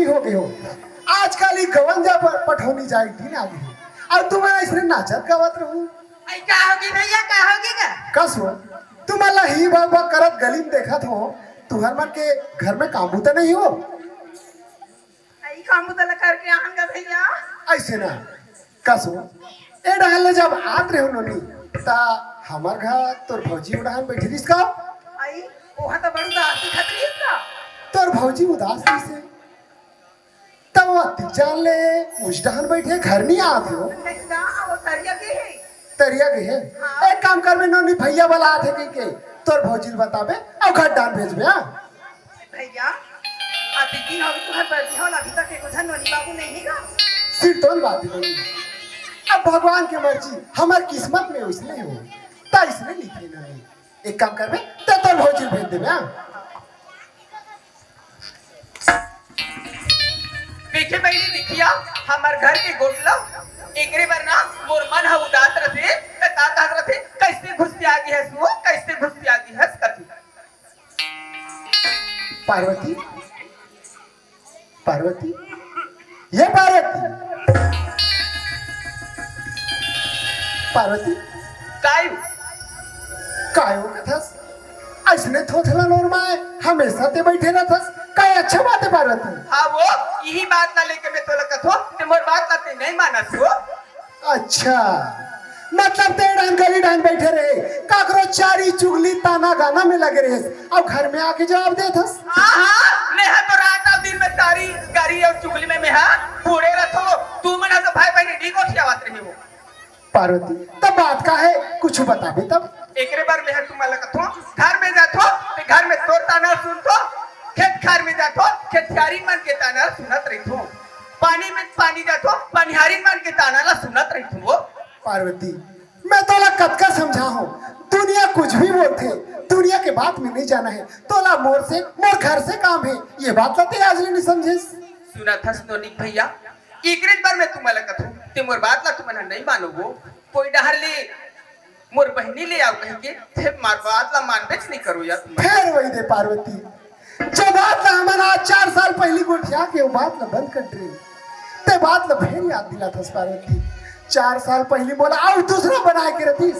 आदमी हो गए हो। आजकल ही गवंजा पठौनी जाए दिन आ गई और तुम्हारा इसने नाचत गावत रहूं। आई का होगी भैया का होगी का कस हो तुम्हारा ही बाबा करत गली में देखत हो। तुहर मन के घर में काम तो नहीं हो। आई काम तो करके आऊंगा भैया। ऐसे ना कस हो ए डहल जब आत रहे हो नोनी ता हमार घर तोर भौजी उड़ान बैठी रिस का आई ओहा तो बड़ी दासी खतरी का तोर भौजी उदास से तब वो जान ले उस डहन बैठे घर नहीं आते हो। नहीं ना वो तरिया के है तरिया के है। एक काम कर में नोनी भैया वाला आते के तोर भौजी बताबे और घर डाल भेजबे। हां भैया अति दिन हो तुम्हारे बर्थडे हो अभी तक एको झन नोनी बाबू नहीं है सिर तोल बात नहीं। अब भगवान की मर्जी हमार किस्मत में उसने हो ता इसने लिखी नहीं। एक काम करबे तो तोर भौजी भेज देबे। हां देखे पहले देखिया हमार घर के गोटला एकरे वरना मोर मन ह उदास रथे त का कहत रथे कैसे घुस आ गई है सो कैसे घुस आ गई है कथी पार्वती पार्वती ये पार्वती पार्वती कायू कायो कथस ऐसने थोथला नोर माए हमेशा ते बैठे रहथस काय अच्छा बात है पार्वती। हाँ वो यही बात ना लेके मैं तोला कथो ते मोर बात ना ते नहीं मानस हो। अच्छा मतलब ते डान गली डान बैठे रहे काकरो चारी चुगली ताना गाना में लगे रहे अब घर में आके जवाब देथस। हाँ मैं तो रात और दिन में तारी गाड़ी और चुगली में मैं पूरे रथो तू मना तो भाई बहन डी को खियावत रही हो। पार्वती तब बात का है कुछ बताबे तब एकरे बार में तुम्हारा कथो घर में जाथो ते घर में तोर ताना सुनतो खेत खार में जाथो खेतियारी मन के ताना सुनत रहिथो पानी में पानी जाथो पनिहारी मन के ताना ला सुनत रहिथो। पार्वती मैं तोला कतकर समझा हूँ दुनिया कुछ भी बोलते दुनिया के बात में नहीं जाना है। तोला मोर से मोर घर से काम है ये बात तो ते आज नहीं समझे। सुना था नोनिक भैया एकरे बार में तुम्हारा कथो ते मोर बात ला तुम्हारा नहीं मानोगो कोई डहर ले मोर बहनी ले आओ कह के ते मार बात ला मानबे नहीं करो यार तुम फिर वही दे पार्वती जो बात ला हमारा 4 साल पहली गोठिया के वो बात ला बंद कर दे ते बात ला फिर याद दिला था पार्वती। 4 साल पहली बोला आओ दूसरा बना के रतीस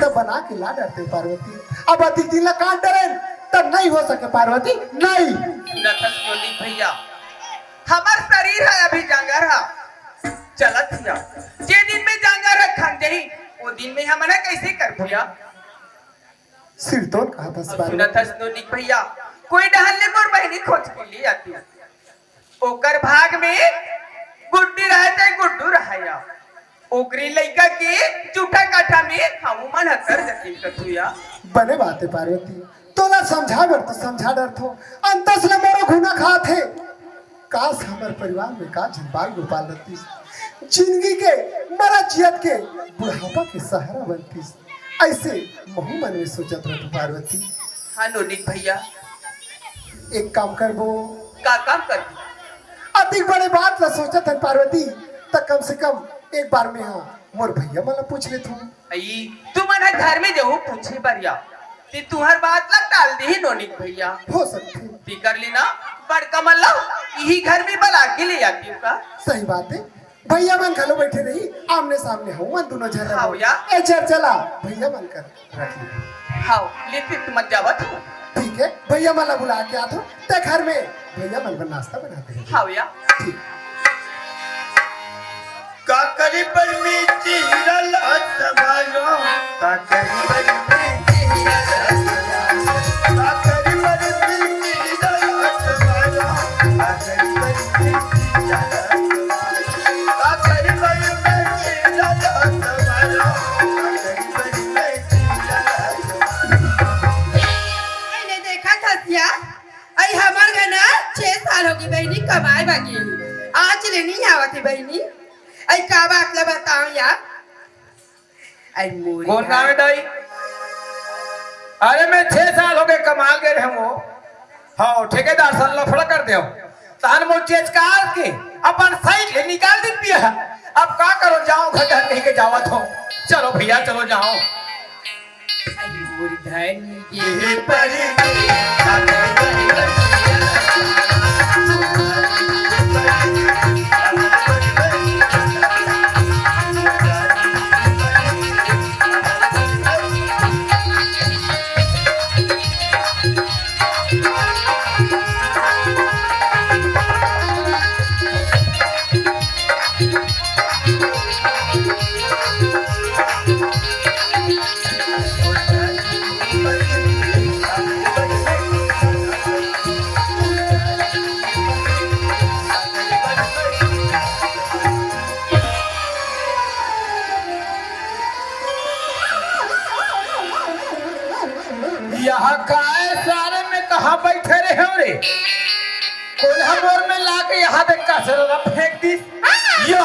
तब बना के ला डरते पार्वती। अब अति दिन ला काट डरे तब नहीं हो सके पार्वती नहीं। सुना था नोनिक भैया हमार शरीर है अभी जांगर है चलत हिया जे दिन में जांगर है खान जही वो दिन में हमने कैसे कर भैया। सिर तोड़ कहा था सुना था नोनिक भैया कोई डहल मोर बहनी खोज के लिए आती ओकर भाग में गुड्डी रहे चाहे गुड्डू रहा ओकरी लइका के जूठा काठा में हम मन हकर जकीन कथुया बने बात है पार्वती तोला समझा बर तो समझा डर थो अंतस ले मोरो घुना खा थे काश हमारे परिवार में का झंबाल गोपाल रहती जिंदगी के मरा जियत के बुढ़ापा के सहारा बनती ऐसे महू मन में सोचत रहो पार्वती। हाँ नोनिक भैया एक काम कर वो का काम कर अधिक बड़े बात ला सोचत है पार्वती तक कम से कम एक बार में हाँ मोर भैया मला पूछ ले तू तू मन घर में जाऊ पूछे बरिया ते तुहर बात ला टाल दे नोनिक भैया हो सकती ती कर लेना बड़का मल्ला यही घर में बला के ले आती हूँ का सही बात है। भैया मन घलो बैठे रही आमने सामने हूँ मन दोनों झगड़ा हाँ या ए चल चला भैया मन कर रख ले। हाँ लेते तुम मत जावत ठीक है भैया मला बुला के आतो ते घर में भैया मन पर नाश्ता बनाते हैं। हाँ या ठीक काकरी पर में चेहरा संभालो काकरी पर में चेहरा काकरी पर में चेहरा संभालो काकरी पर में चेहरा काकरी पर में चेहरा संभालो काकरी पर में चेहरा मैंने देखा खसिया आई हमार गना 6 साल होगी बहनी कमाए बाकी आज ले नहीं आवत है बहनी आई का बात ला बताओ यार आई मोरी कौन गाँव है दाई अरे मैं 6 साल हो गए कमाल गए रहे वो हाँ ठेकेदार सन लफड़ा कर दे तहन वो चेज कार के अपन साइड ले निकाल दी पिया अब का करो जाओ घर कह के जावत हो चलो भैया चलो जाओ आई मोरी धनी ये पर काकरी पर में यहाँ काय सारे में कहाँ बैठे रहे हो रे? कोल्हापुर में लाके यहाँ पे कचरा फेंक दी। या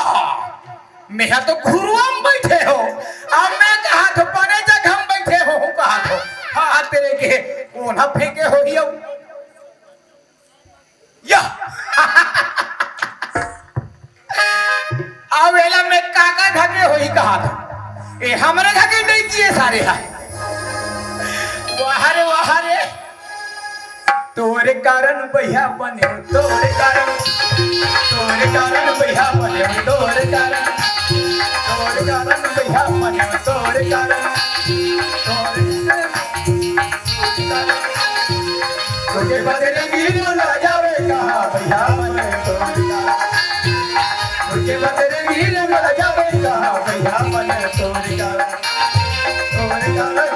मैं तो घुरुआ में बैठे हो, अब मैं कहा तो पने जगह में बैठे हो कहा तो हाँ तेरे के कोना फेंके हो ही या अवेला में काका ढके हो ही कहा था ए हमारे ढके नहीं किए सारे हा वाह रे तोरे कारण भैया बने तोरे कारण भैया बने तोरे कारण भैया बने तोरे कारण तोरे बदले वीर न जावे कहा भैया बने तोरे कारण तोरे बदले वीर न जावे कहा भैया बने तोरे कारण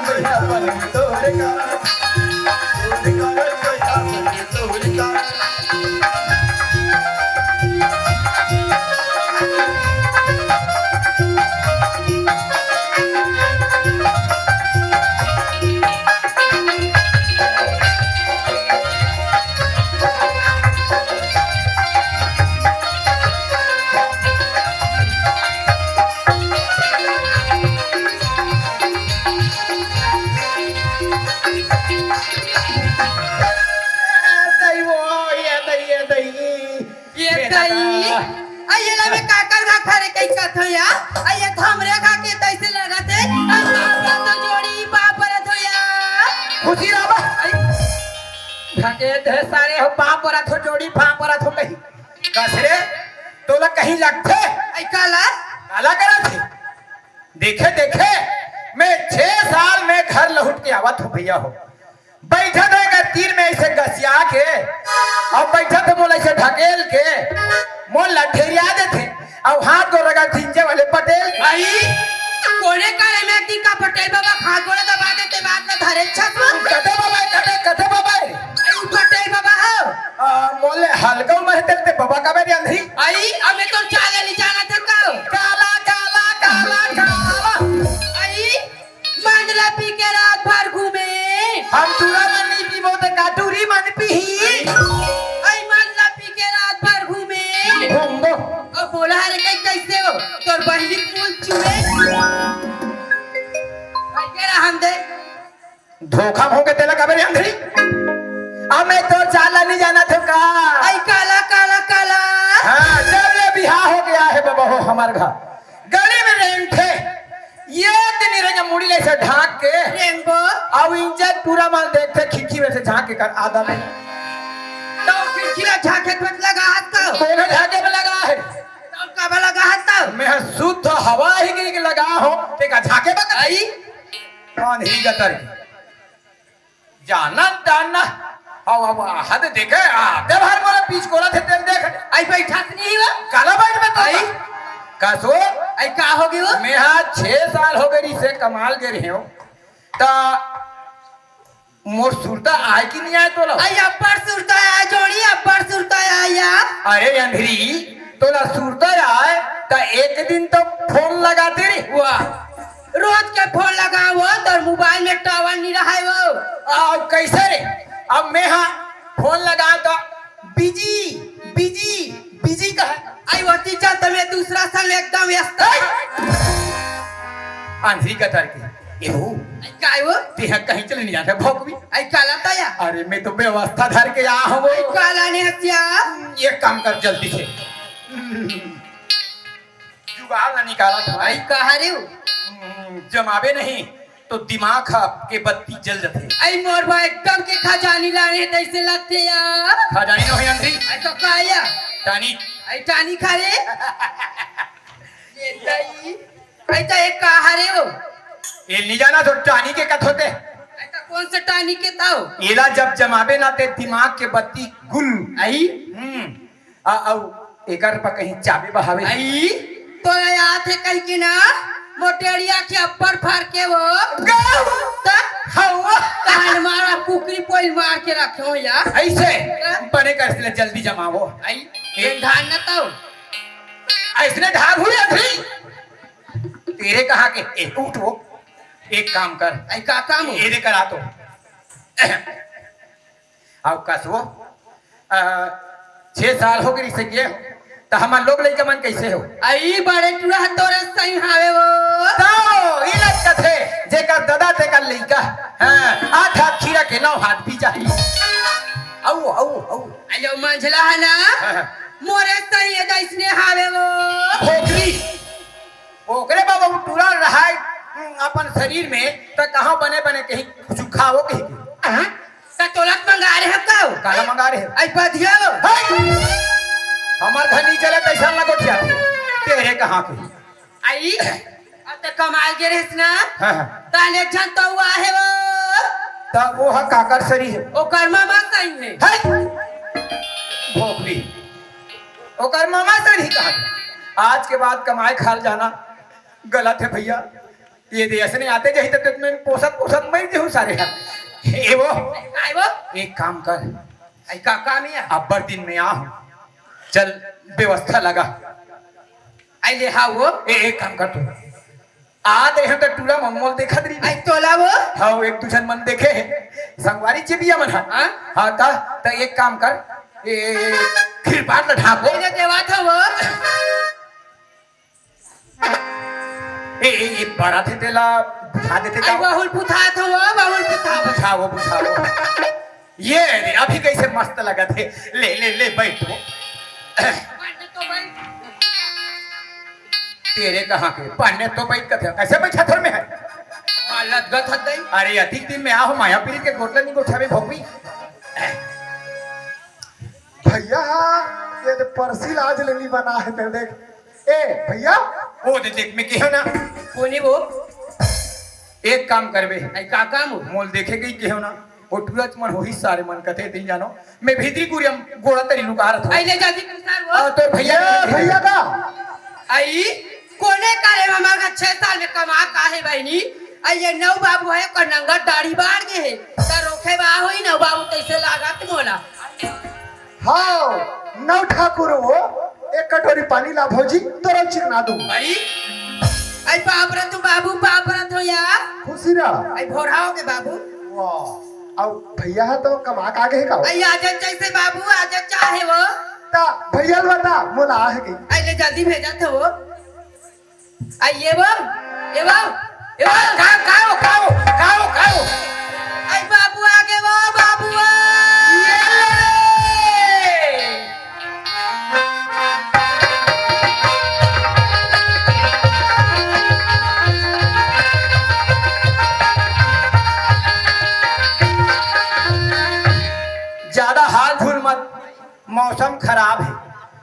भैया बने तोरे कारण अयला में काकर का खरे कई कथो या अय हमरे खा के तैसे लगते तो जोड़ी बापर धोया खुशी राबा ढके ढे सारे हो बापर थो जोड़ी बापर थो कहीं कसरे तोला कहीं लगथे अय काला काला करा थे देखे मैं 6 साल में घर लौट के आवत हो भैया हो बैठा रहेगा तीर में ऐसे गसिया के और बैठा थे मोल ऐसे ढकेल के मोल लठेरिया देते और हाथ को रगा खींचे वाले पटेल आई कोने काले में दी का पटेल बाबा खा गोले दबा देते बात में धरे छत कथे बाबा आई पटेल बाबा हो मोले हल्का में तेरे बाबा का मेरी अंधी आई हमें तो चाले नहीं जाना था काला आई मंडला पी के रात भर घूमे हम तुरा मन नहीं पीबो ते काटूरी मन पीही आई मंडला पी के रात भर घूमे घूमो और बोला रे कैसे हो तोर बहिनी फूल चुए आई केरा हम दे धोखा हो के तेला का मेरी अंधी अब मैं तो चाला नहीं जाना था का आई काला हाँ जब ये बिहार हो गया है बाबा हो हमारे घर गली में रेंटे ये दिन रहेगा मुड़ी ऐसे ढाक के रेनबो अब इंजन पूरा माल देखते खिड़की में से झांक के कर आधा में तो खिड़की में झांके मत लगा हाथ तो दोनों झांके में लगा है तो कब लगा हाथ तो मैं शुद्ध हवा ही की लगा हूं तेका झांके में आई कौन ही गतर जाना अब हद देखे आते भर मोरा पीछ कोला थे तेल देख आई बैठा नहीं हुआ काला बैठ में तो आई कसो आई का हो गई वो मैं हाँ 6 साल हो गई से कमाल गे रहे हो ता मोर सुरता आए कि नहीं आए तो लो आई अब्बर सुरता आया जोड़ी अब्बर सुरता आया अरे अंधरी तो ला सुरता आए ता एक दिन तो फोन लगाते रे वाह रोज के फोन लगाओ तो मोबाइल में टावर नहीं रहा है वो अब कैसे रे अब मैं हाँ फोन लगा तो बिजी कहा आई वो टीचर तुम्हें दूसरा साल एकदम व्यस्त अंधरी का तरकी ये हो आई काय वो तेहा कहीं चले नहीं जाते भौक भी आई काला ताया अरे मैं तो व्यवस्था धर के आ हूँ आई काला ने हत्या ये काम कर जल्दी से जुगाड़ ना निकाला था आई कहा रे जमावे नहीं तो दिमाग के बत्ती जल जाते आई मोर भाई एकदम के खजानी लाने तैसे लगते यार खजानी नहीं अंधरी आई तो काया टानी आई टानी खा रे ये दई आई तो एक कहा रे वो ये नहीं जाना तो टानी के कथ होते आई तो कौन सा टानी के ताओ एला जब जमावे ना ते दिमाग के बत्ती गुल आई आ एकर पर कहीं चाबे बहावे आई तो जात है कहीं के ना मोटेरिया के अब्बर फाड़ के वो कान मारा कुकरी पोल मार के रखे हो यार ऐसे बने कर इसलिए जल्दी जमावो आई ये धान न तो ऐसने ढार हुए अभी तेरे कहा के उठो एक काम कर आई का काम हो ये करा तो अब कसो 6 साल हो गई से गए तो हमार लोग लइका मन कैसे हो आई बड़े टूरा तोरे सही हावे वो तो ई लग कथे जेकर दादा ते का लइका हां 8 हाथ खीरा के 9 हाथ भी चाहिए औ अयो मंझला है ना मोरे सही है इसने हावे वो भोकरी ओकरे बाबा टूरा रहा अपन शरीर में तो कहां बने बने कहीं कुछ खाओ कहीं तोलत मंगा रहे हम का काला मंगा रहे आई बधिया हमार घर नहीं चला कैसा लगो क्या तेरे कहां के आई अब तो कमाल के रहस ना हां ताले जन तो हुआ है वो तब वो है काकर सरी है ओकर मामा सही है भोकरी ओकर मामा सरी कहा आज के बाद कमाए खाल जाना गलत है भैया ये देश ने आते जही तक मैं पोसत मैं देहूं सारे ए वो आई वो एक काम कर आई का काम है अब्बर दिन में आ चल व्यवस्था लगा आई ले हा वो एक काम कर तू आ दे हम तो टूरा मंगोल देखा दरी आई तोला वो हाँ एक दूसर मन देखे संगवारी चिबिया मन हाँ? हाँ तो एक काम कर ये खीर पाट ल ढाको इने देवा था वो ए बड़ा थे तेला बुझा देते आई बहुल पुथा था वो बहुल पुथा बुझाओ ये रे अभी कैसे मस्त लगा थे ले बैठो तेरे कहाँ के पढ़ने तो बैठ कथे कैसे बैठा थर में है हालत गत हत अरे अधिक दिन में आओ मायापीरी के गोटला नहीं गोठावे भोपी भैया ये तो परसिल आज लेनी बना है ते देख ए भैया वो देख में केहो ना कोनी वो एक काम करबे आई का काम हो मोल देखे गई केहो ना वो टूरच मन होही सारे मन कथे दिन जानो मैं भीतरी गुरियम गोड़ा तरी लुकार था आई ले जाती कंसार वो तो भैया भैया का आई कोने करे मामा का 6 साल में कमा का है बहनी आई ये नौ बाबू है का नंगा दाढ़ी बाढ़ के है त रोखे बा होई नौ बाबू कैसे लागत मोला हाँ नौ ठाकुर वो एक कटोरी पानी ला भौजी तोरा चिकना दूं आई आई बाबरा तू बाबू बाबरा तो यार खुशी ना आई भोराओ के बाबू वाह अब भैया है तो कमा का आगे है का आई आजा जैसे बाबू आजा चाहे वो ता भैया बता मोला है की आई ले जल्दी भेजा था वो आई ये वो खाओ आई बाबू आगे वो बाबू ज्यादा हाल झूल मत मौसम खराब है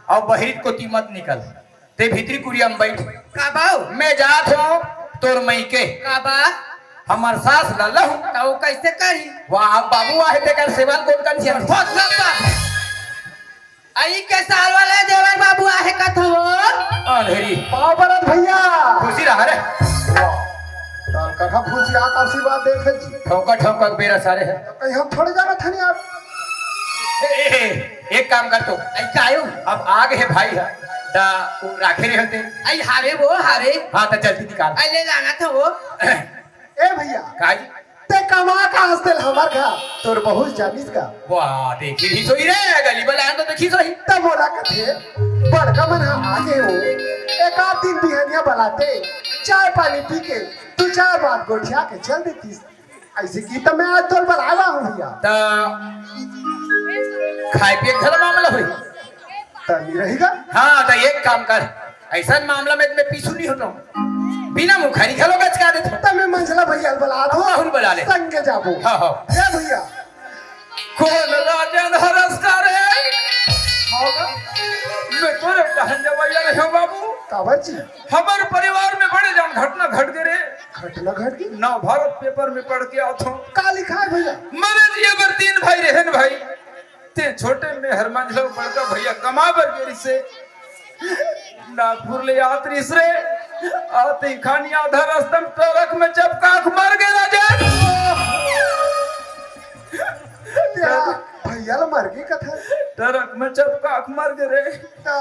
और बहिर को मत निकल ते भीतरी कुरियम बैठ काबाऊ मैं जात हूँ तोर मई के काबा हमार सास लल्ला हूँ तो कैसे करी वहाँ बाबू आहे तेकर सेवन कोन कन छियन बहुत लंबा आई के साल वाले देवर बाबू आहे का थो अंधेरी पाव बरत भैया खुशी रहा रे ताल कथा खुशी आशीर्वाद देखे जी ठोका बेरा सारे है कहीं हम थोड़े जाना था नहीं आप एक काम कर तो आई कायो अब आगे है भाई है दा वो राखे रहे होते आई हावे वो हावे हाँ तो जल्दी निकाल आई ले लाना था वो ए भैया काजी ते कमा का हस्ते हमार घर तोर बहुत जानिस का वाह देखी ही सोई रे गली बला तो देखी सोई तब बोला कथे बड़का मन आगे हो एक आध दिन बिहनिया बलाते चाय पानी पी के तू 4 बात गोठिया के चल देती ऐसे की तो मैं आज तोर पर आवा हूँ भैया तो खाए पिए घर मामला हुई तनी रहेगा हाँ तो एक काम कर ऐसा मामला में मैं पीछू नहीं होता हूँ बिना मुखारी खलो गचका देता तब मैं मंझला भैया बुला दो राहुल बुला ले संगे जाबो हाँ हाँ ए भैया कौन राजन हरस्ता रे होगा मैं तोरे कहन जवाया रे बाबू काबर जी हमारे परिवार में बड़े जान घटना घट गए रे घटना घट गई नव भारत पेपर में पढ़ के आता हूँ का लिखा है भैया मरे जी अगर 3 भाई रहन भाई ते छोटे में हरमान लोग बड़का भैया कमा बर गेरी से नागपुर ले यात्री से आती खानिया उधर रास्ते में ट्रक में चपका के मर गए राजन। तेरा भैया ला मर गई कथा ट्रक में चपका के मर गए रे। ता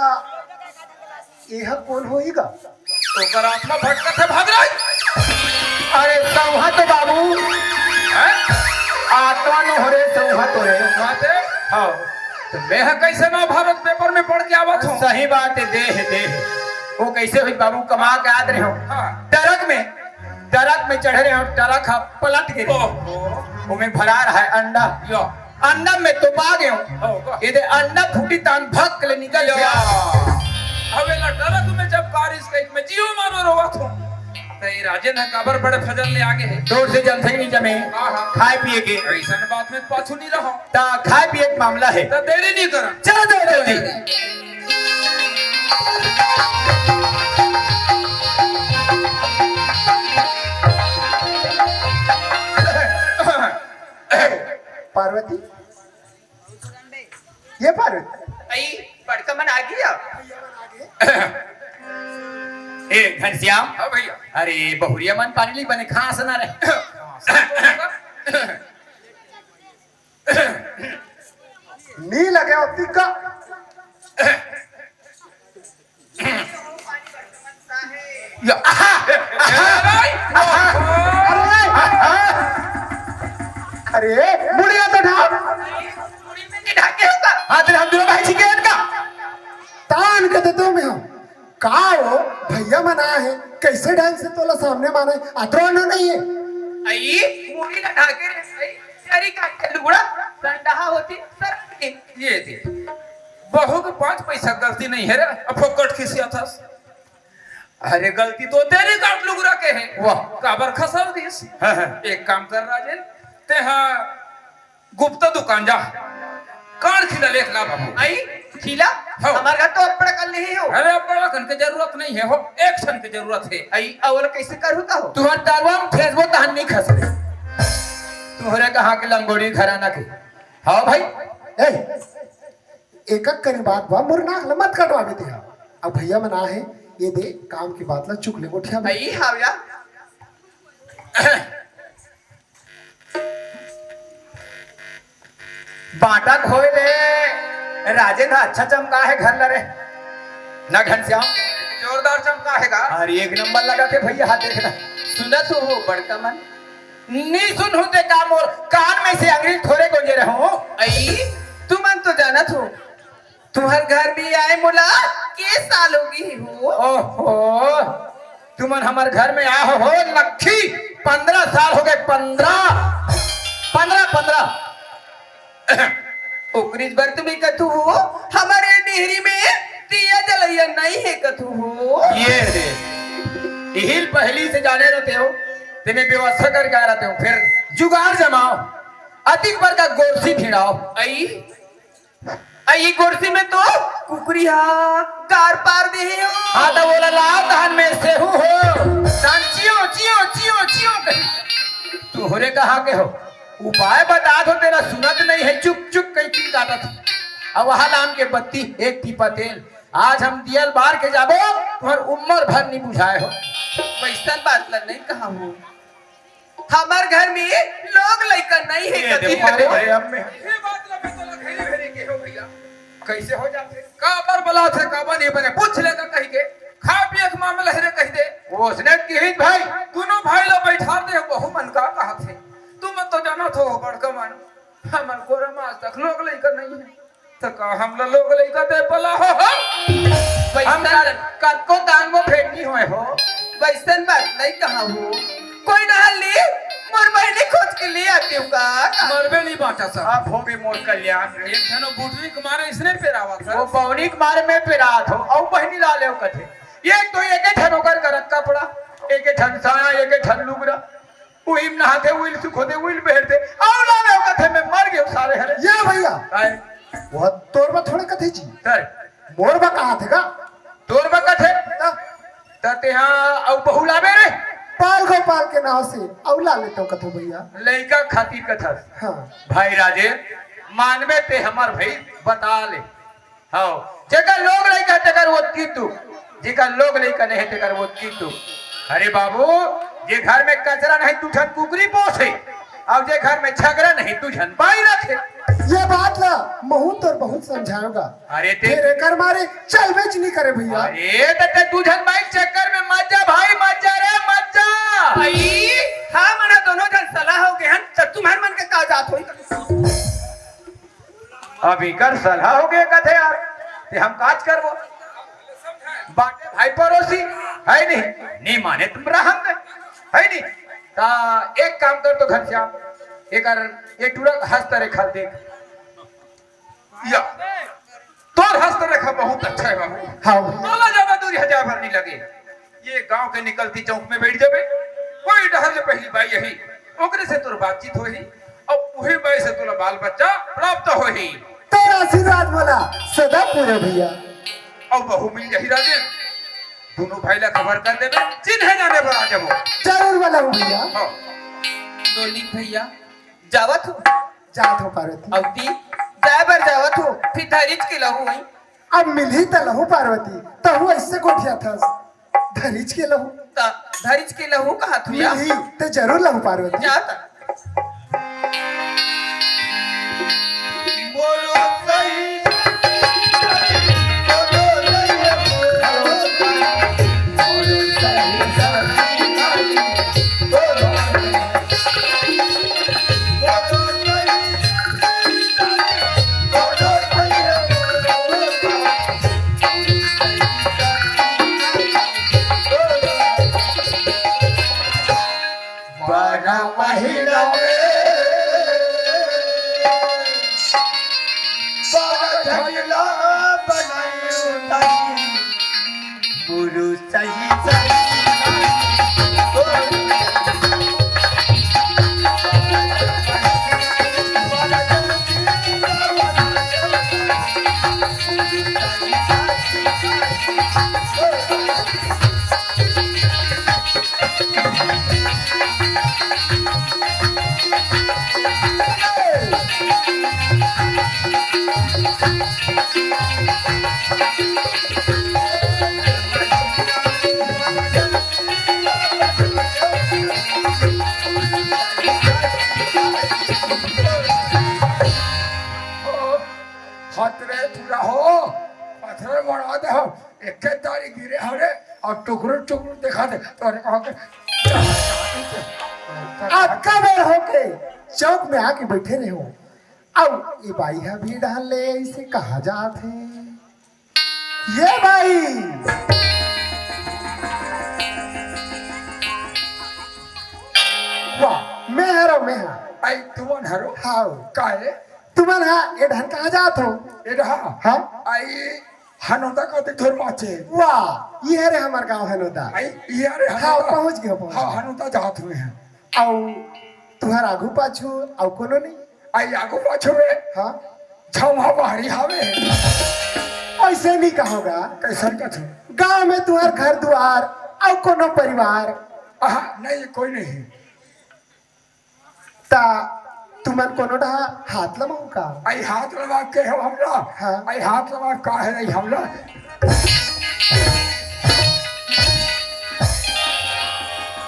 यह कौन होईगा? तो कर आत्मा भटका थे भाग रही। अरे सौहा तो बाबू आत्मा न हो रे, सौहा तो रे हाँ। तो मैं कैसे महाभारत पेपर में पढ़ के आवत हूँ। सही बात है, देह वो कैसे हुई बाबू, कमा के आद रहे हो ट्रक में चढ़ रहे हो, ट्रक पलट गिरे, वो में भरा रहा है अंडा, अंडा में तो पा गए हो, ये अंडा फूटी तान भग ले निकल गया। हवेला ट्रक में जब बारिश कई में जियो मारो रोवत हो, तो ये राजन है काबर बड़े फजल ले आगे है, दूर से जनसंख्या नहीं जमे, खाए पिए के ऐसा बात में पाछू नहीं रहो, ता खाए पिए के मामला है, तो देरी नहीं करो, चलो दो जल्दी। पार्वती, ये पार्वती आई बड़का मन आ गया। ए घनश्याम, हाँ भैया, अरे बहुरिया मन पानी ली बने खास ना रहे। नी लगे होती का अरे बुढ़िया तो ढाक हाँ तेरे हम दोनों भाई शिकायत का तान के तो में हो का हो भैया मना है, कैसे ढंग से तोला सामने माना है, अतरो नहीं है आई मुड़ी ना ढाके रे आई तेरी का लुगड़ा संडहा होती सर ये थी बहू के 5 पैसा गलती नहीं है रे, फोकट खिसिया था। अरे गलती तो तेरी काट लुगरा के है, वाह काबर खसल दिस। एक काम कर राजन, ते हाँ गुप्ता दुकान जा, कान खिला लेख ला बाबू। आई खिला हमारे घर तो अपड़ा कर ले हो। अरे अपड़ा कन के जरूरत नहीं है हो, एक क्षण की जरूरत है। आई अवल कैसे करू का हो तुम्हारे तारवा में फेसबो तहन नहीं खस रे, तुम्हारे कहाँ के लंगोड़ी घराना के। हाँ भाई एक करी बात बा मोर नाक ल मत कटवा दे दिया, अब भैया मना है ये दे काम की बात ला चुक ले गोठिया में। आई हावया बाटा खोए ले राजेंद्र अच्छा चमका है घर लरे ना घनश्याम, जोरदार चमका है का। अरे एक नंबर लगा के भैया हाथ देखना, सुना तो हो बड़का मन नहीं सुन होते काम और कान में से अंग्रेज थोड़े गुंजे रहो। आई तू मन तो जाना थो तुम्हार घर भी आए मुला के साल होगी हो। ओहो तुमन हमारे घर में आ हो लक्खी 15 साल हो गए, 15 ओकरीज बर तुम्हें कथू हो हमारे डेहरी में दिया जलैया नहीं है कथू हो। ये रे हिल पहली से जाने रहते हो, तुम्हें व्यवस्था करके आ रहते हो, फिर जुगाड़ जमाओ, अधिक बार का गोरसी भिड़ाओ। आई कुर्सी में तो कुकरिया कार पार दे हो। हाँ तो बोला लाल धान में सेहू हो, चियो चियो चियो चियो कही तू होरे कहाँ के हो, उपाय बता दो, तेरा सुनत नहीं है, चुप चुप कई चीज आता था। अब वहां नाम के बत्ती एक टीपा तेल, आज हम दियल बार के जाबो तुम्हार उम्र भर नहीं बुझाए हो। वैसन बात ला नहीं कहा हो, हमार घर में लोग लइका नहीं है कथी कैसे हो जाते काबर बला थे काबर नहीं बने, पूछ लेगा कहीं के खा पिए के मामला है कह दे उसने की भाई दोनों भाई लोग बैठा दे बहु मन का कहा थे तुम तो जाना थो बड़का मन हमार गोरा आज तक लोग लइका नहीं है, तो का हम लोग लइका दे बला हो हम कतको दान वो फेंकनी होए हो। वैसन बात नहीं कहा हो, कोई ना ले मोर बहनी खोज के ले आते हो का मरबे नहीं बाटा सा आप हो भी मोर कल्याण एक जनो बुटरी के मारे इसने पेरावा था, वो पौनी के मारे में पेरात हो और बहनी ला ले कथे एक तो एक ठन होकर करत कपड़ा, एक ठन साया, एक ठन लुगरा, उहिम नहाते उइल सुखोदे उइल बहरते और ला ले कथे में मर गए सारे हरे। ये भैया वो तोर बा थोड़े कथे जी सर मोर बा कहाँ थे का तोर बा कथे तते हां औ बहुलाबे रे पाल गोपाल के नाव से औला लेते हो कथो भैया लइका खातिर कथा। हाँ भाई राजे मानवे ते हमार भाई बता ले, हाँ जगह लोग लइका तकर वो की तू जेकर लोग नहीं कने है तेकर वो कीटू। अरे बाबू, जे घर में कचरा नहीं तुझन कुकरी पोसे, और जे घर में झगड़ा नहीं तुझन बाई रखे। ये बात ला बहुत और बहुत समझाऊंगा। अरे तेरे कर मारे चल बेच नहीं करे भैया। अरे ते तुझन बाई चक्कर में मत जा भाई, मत जा रे, मत जा। भाई हाँ मना दोनों जन सलाह हो गए हैं तो तुम्हारे मन के का जात होई। अभी कर सलाह हो गए कथे यार, ते हम काज करबो बाटे भाई पड़ोसी है नहीं माने तुम रहंग है नहीं। ता एक काम कर तो घर जा, एक टूरक हस्त रेखा देख या तोर हस्त रेखा बहुत अच्छा है बाबू। हाँ तोला ज्यादा दूरी हजार भर नहीं लगे। ये गांव के निकलती चौक में बैठ जाबे, कोई डहर से पहली बाई यही ओकरे से तोर बातचीत होही, और वही बाई से तोला बाल बच्चा प्राप्त होही। तेरा आशीर्वाद बोला सदा पूरे भैया। और बहू मिल जाही राजेन, दोनों भाई ला खबर कर देबे, चिन्ह जाने पर आ जाबो। जरूर वाला हूँ भैया। हाँ। नौलिक भैया जावत हो जात हो पार्वती। अवती जाए बर जावत हो फिर धरिच के लहू हुई। अब मिली त लहू पार्वती, तो हूँ ऐसे गोठिया था धरिच के लहू। धरिच के लहू कहा तू या मिली तो जरूर लहू पार्वती। जाता बोलो सही बोलो नहीं बोलो सही बोलो बड़ा महिला झगड़ा बनाई गुरु सही सही खतरे पूरा हो, पत्थर बढ़ा दे हो, एक तारी गिरे हरे और टुकड़े टुकड़े दिखा दे तो अरे कहा के आपका बेर होके चौक में आके बैठे रहे हो। अब ये बाई है भी डाल ले इसे कहा जात है। ये बाई वाह मैं हरो मैं हाँ आई तुमन हरो हाँ काहे तुम्हारा हाँ ये ढन कहा जात हो। ए रहा हाँ आई हनोदा को देख थोर माचे वाह ये रे हमार गांव हनोदा। आई ये अरे हाँ पहुंच गए पहुंच हाँ हनोदा जात हुए हैं। आओ तुहार आगू पाछू आओ कोनो नहीं। आई आगो पाछो में हाँ छौहा बाहरी हावे ऐसे नहीं कहोगा। कैसन का छो गांव में तुहार घर द्वार आओ कोनो परिवार आहा नहीं कोई नहीं ता तुमन कोनो डहा हाथ लमाऊ का। आई हाथ लगा के हो हमला हाँ। आई हाथ लगा का है आई हमला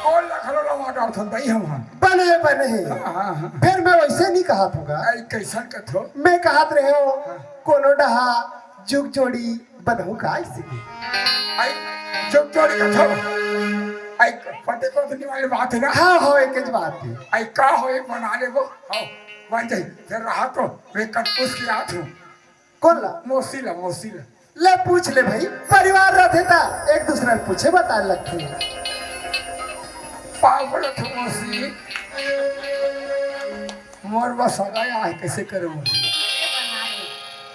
कौन लखलो लगा डाल थन दई हम बने बने हाँ। फिर मैं वैसे नहीं कहा होगा। आई कैसन का थो मैं कहत रहे हो कोनो डहा जुग जोड़ी बनहु का इसी आई जो जोड़ी का थो आई पते को तो वाली बात है ना। हाँ हाँ एक ही बात थी। आई का होए बना ले वो हाँ बन जाए फिर रहा तो वे कटपुस की आठ हूँ कौन ला मौसी ला ले पूछ ले भाई परिवार रहते था एक दूसरे को पूछे बता लगते पागल थे मौसी मोर बस सगाया है कैसे करे मौसी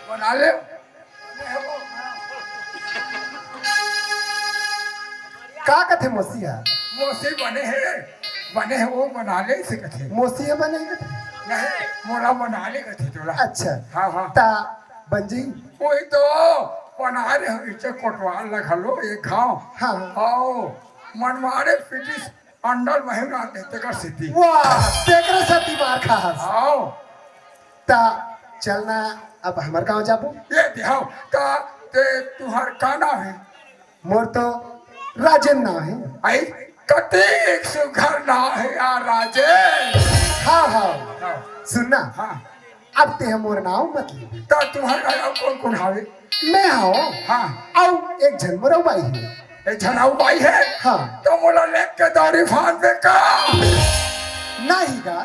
बना ले का कथे मोसिया मौसी बने हैं वो बना ले इसे कथे मोसिया बने नहीं मोरा बना ले कथे थोड़ा अच्छा हाँ हाँ ता बन जी वही तो बना रहे हो इसे कोटवाल लगा लो एक घाव हाँ आओ मन मारे फिटिस अंडल महिला देते कर सिद्धि वाह तेकरे सती मार खास आओ ता चलना अब हमार गांव जाबू ये दिखाओ का ते तुहार का नाम है मोर तो राजन ना है। आई कते सुघर ना है यार राजे। हाँ हाँ सुनना, हाँ अब ते मोर नाव मतलब तो तुम्हारा नाम कौन कौन हावे? मैं हाँ हाँ और एक जनमरऊ बाई है। ये झनाऊ बाई है। हाँ तो मोला लेक के दारी फान पे का नहीं गा,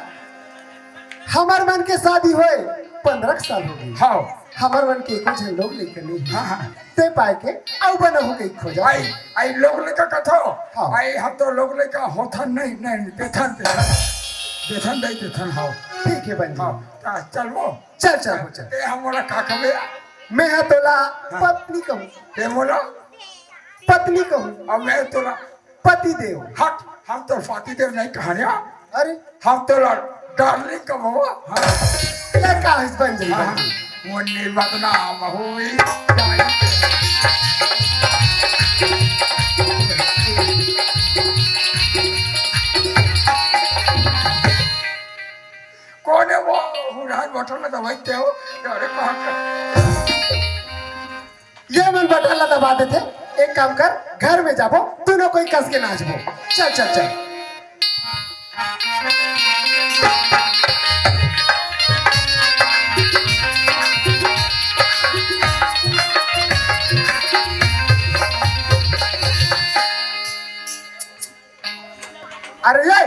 हमार मन के शादी हुए 15 साल हो गई। हाँ हमार मन के कुछ लोग लेकर नहीं हाँ हाँ ते पाए के अब बना हो गई खोजा। आई आई लोग लेका कथो हाँ। आई हम तो लोग लेका होथन नहीं नहीं बेथन बेथन नहीं बेथन हाँ ठीक है बंजी, हाँ चल वो चल चल हो चल। ते हमारा का कबे मैं है तोला पत्नी कहूँ, ते मोला पत्नी कहूँ, अब मैं तोला पति देव। हट हम तो फाती देव नहीं कहानिया अरे हम तो डार्लिंग का बाबा हाँ ले का इस बन जाई हाँ बंजी। मुन्नी बदनाम हुई कौन है वो हुरान बटन में दबाते हो अरे कहाँ ये मन बटला दबा देते। एक काम कर, घर में जाबो दोनों कोई कस के नाचबो। चल चल चल। अरे ये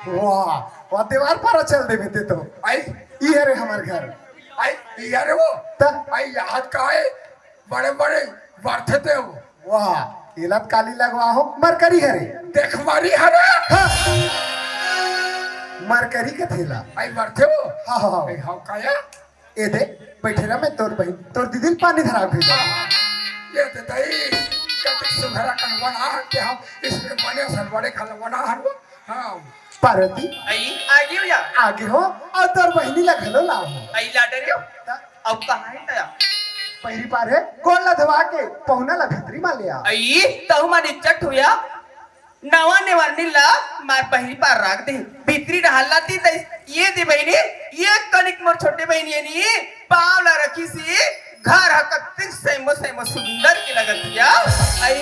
वाह वाह दीवार पर चल देवे ते तो। आई ये रे हमार घर। आई यार वो त आई याद का है बड़े बड़े बर्थे थे वो वाह इलत काली लगवा हो मरकरी है रे। देख मारी हरा हाँ। मरकरी के थेला। आई बर्थे हो हाँ हाँ हाँ। आई हाँ काया ए दे बैठेला मैं तोर बहन तोर दीदी पानी धरा भेजा। ये तो दही कति सुघरा कन बना के हम इसमें बने सलवाड़े खाना बना हर वो हाँ पार्वती आई आगे हो या आगे हो और तोर बहनी ला घलो ला हो। आई लाडर हो अब कहाँ है तया पहली बार है गोला धवा के पहुना ला भीतरी मा ले आ। आई तहु मान इज्जत हुया नवा नेवारनी ला मार पहली बार राख दे भीतरी रहला ती ये दे बहनी ये कनिक मोर छोटे बहनी है नी पावला रखी सी घर हकत्ती सेमो सेमो सुंदर की लगत या आई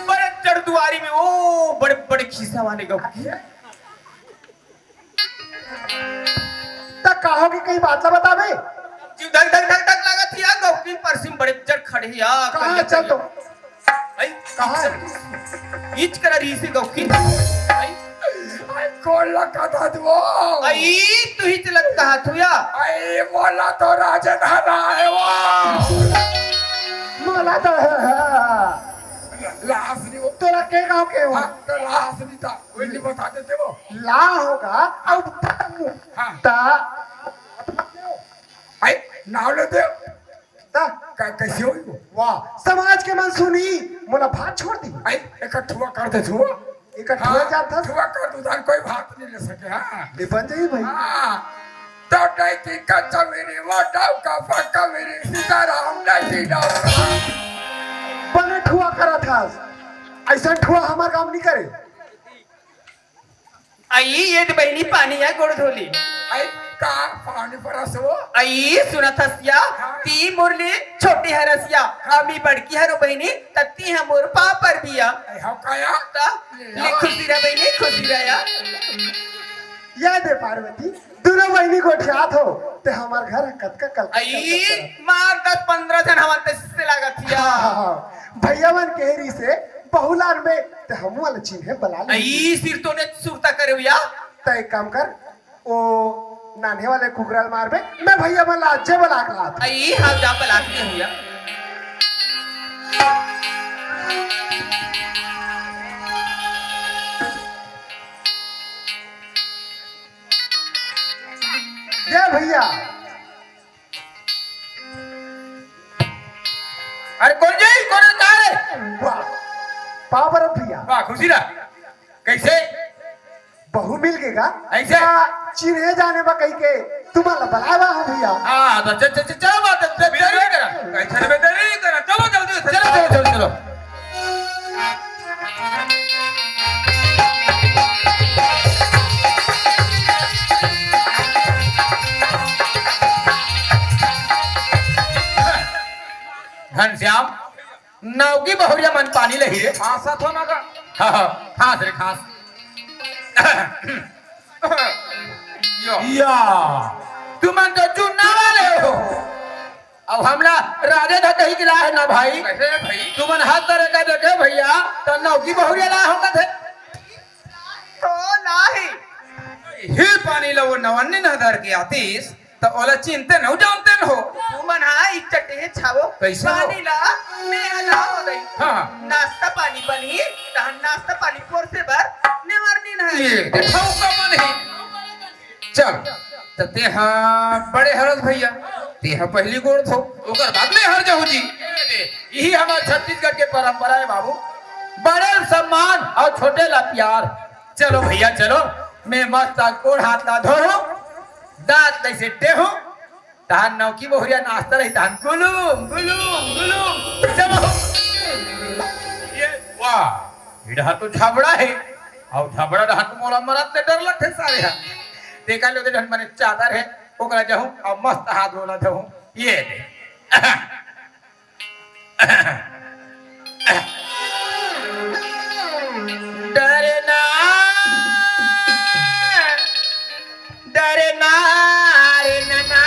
बड़े चढ़ दुआरी में ओ बड़े बड़े खीसा वाले गौ तक कहो कि कहीं बात ला बतावे। जीव धक धक धक धक लागत या गौकिन परसिम बड़े जड़ खड़े या कहाँ चल तो आई कहाँ इच करा रही से गौकिन आई आई कौन लगा था वो आई तू ही चलत कहा तू या आई बोला तो राजन हरा है वो मोला तो लाश नहीं वो तोरा के गाँव के हो। हाँ तो लाश नहीं था वही नहीं बता देते वो ला होगा अब हाँ ता आई नाव लेते ता कैसे हुई वो वाह समाज के मन सुनी मोला भात छोड़ दी। आई इकट्ठुआ कर दे छुआ इकट्ठा हो जाता ठुआ कर दो तार कोई बात नहीं ले सके हाँ ये बन जाइए भाई। हाँ तो नहीं की कच्चा मेरी वो डाव का पक्का मेरी सीताराम नहीं डाव बने ठुआ करा था ऐसा ठुआ हमार काम नहीं करे। आई ये बहनी पानी या गोड़ धोली आई का पानी पड़ा सो आई सुनत हसिया ती मुरली छोटी हरसिया अमी बड़की हरो बहनी तत्ती हम मोर पापर बिया आई हो काया ता ले खुशी रह बहनी खुशी रह या याद है पार्वती दोनों बहनी गोठियात हो ते हमार घर कत का कल आई मार 10-15 जन हमन से लागत या भैया मन केहरी से बहुलान में ते हम वाला चिन्ह बला ले। आई सिर तो ने सुरता करे या ते एक काम कर ओ नाने वाले कुकराल मार में मैं भैया मन लाजे बला के लात। आई हम जा पलाक नहीं हुआ जय भैया। अरे कौन जी कौन कहा रे वाह पाव बरत भैया वाह खुशी रहा कैसे बहु मिल गेगा ऐसे? चिन्ह जाने बा कही के तुम्हारा बलावा हो भैया। हाँ तो चलो बात बेदारी नहीं करा कैसे बेदारी नहीं करा चलो जल्दी चलो चलो चलो चलो घनश्याम नौकी बहुरिया मन पानी लही रे खांसा थो ना का हाँ खांस रे खांस या तुम तो चुनना वाले हो अब हमला राजे था कहीं गिरा है ना भाई कैसे भाई तुमन हर तरह का देखे भैया तो नौकी बहुरिया ला होगा थे तो नाही ही पानी लो वो नवन्नी नहर की आतीस तो ओला चिंते न जानते न हो तू मन हा इचटे छावो कैसे हो? पानी ला मैं हला हो गई हाँ नाश्ता पानी बनी तहन नाश्ता पानी पोर से बर ने मरनी ना ये दिखाओ का मन है चल तो ते हाँ बड़े हरद भैया ते हाँ पहली गोड़ थो ओकर बाद में हर जाऊ जी यही हमारे छत्तीसगढ़ के परंपरा है बाबू बड़े सम्मान और छोटे ला प्यार चलो भैया चलो मैं मस्त गोड़ हाथ ला धो दांत कैसे टेहो तहान नौकी बहुरिया नाश्ता रही तहान गुलूम गुलूम गुलूम चलो ये वाह इधर तो झबड़ा है और झबड़ा रहन तो मोला मरत ने डर लगते सारे हा देखा लो जन मने चादर है ओकरा जहूं और मस्त हाथ धोला धो ये दे डरना डरना रे नना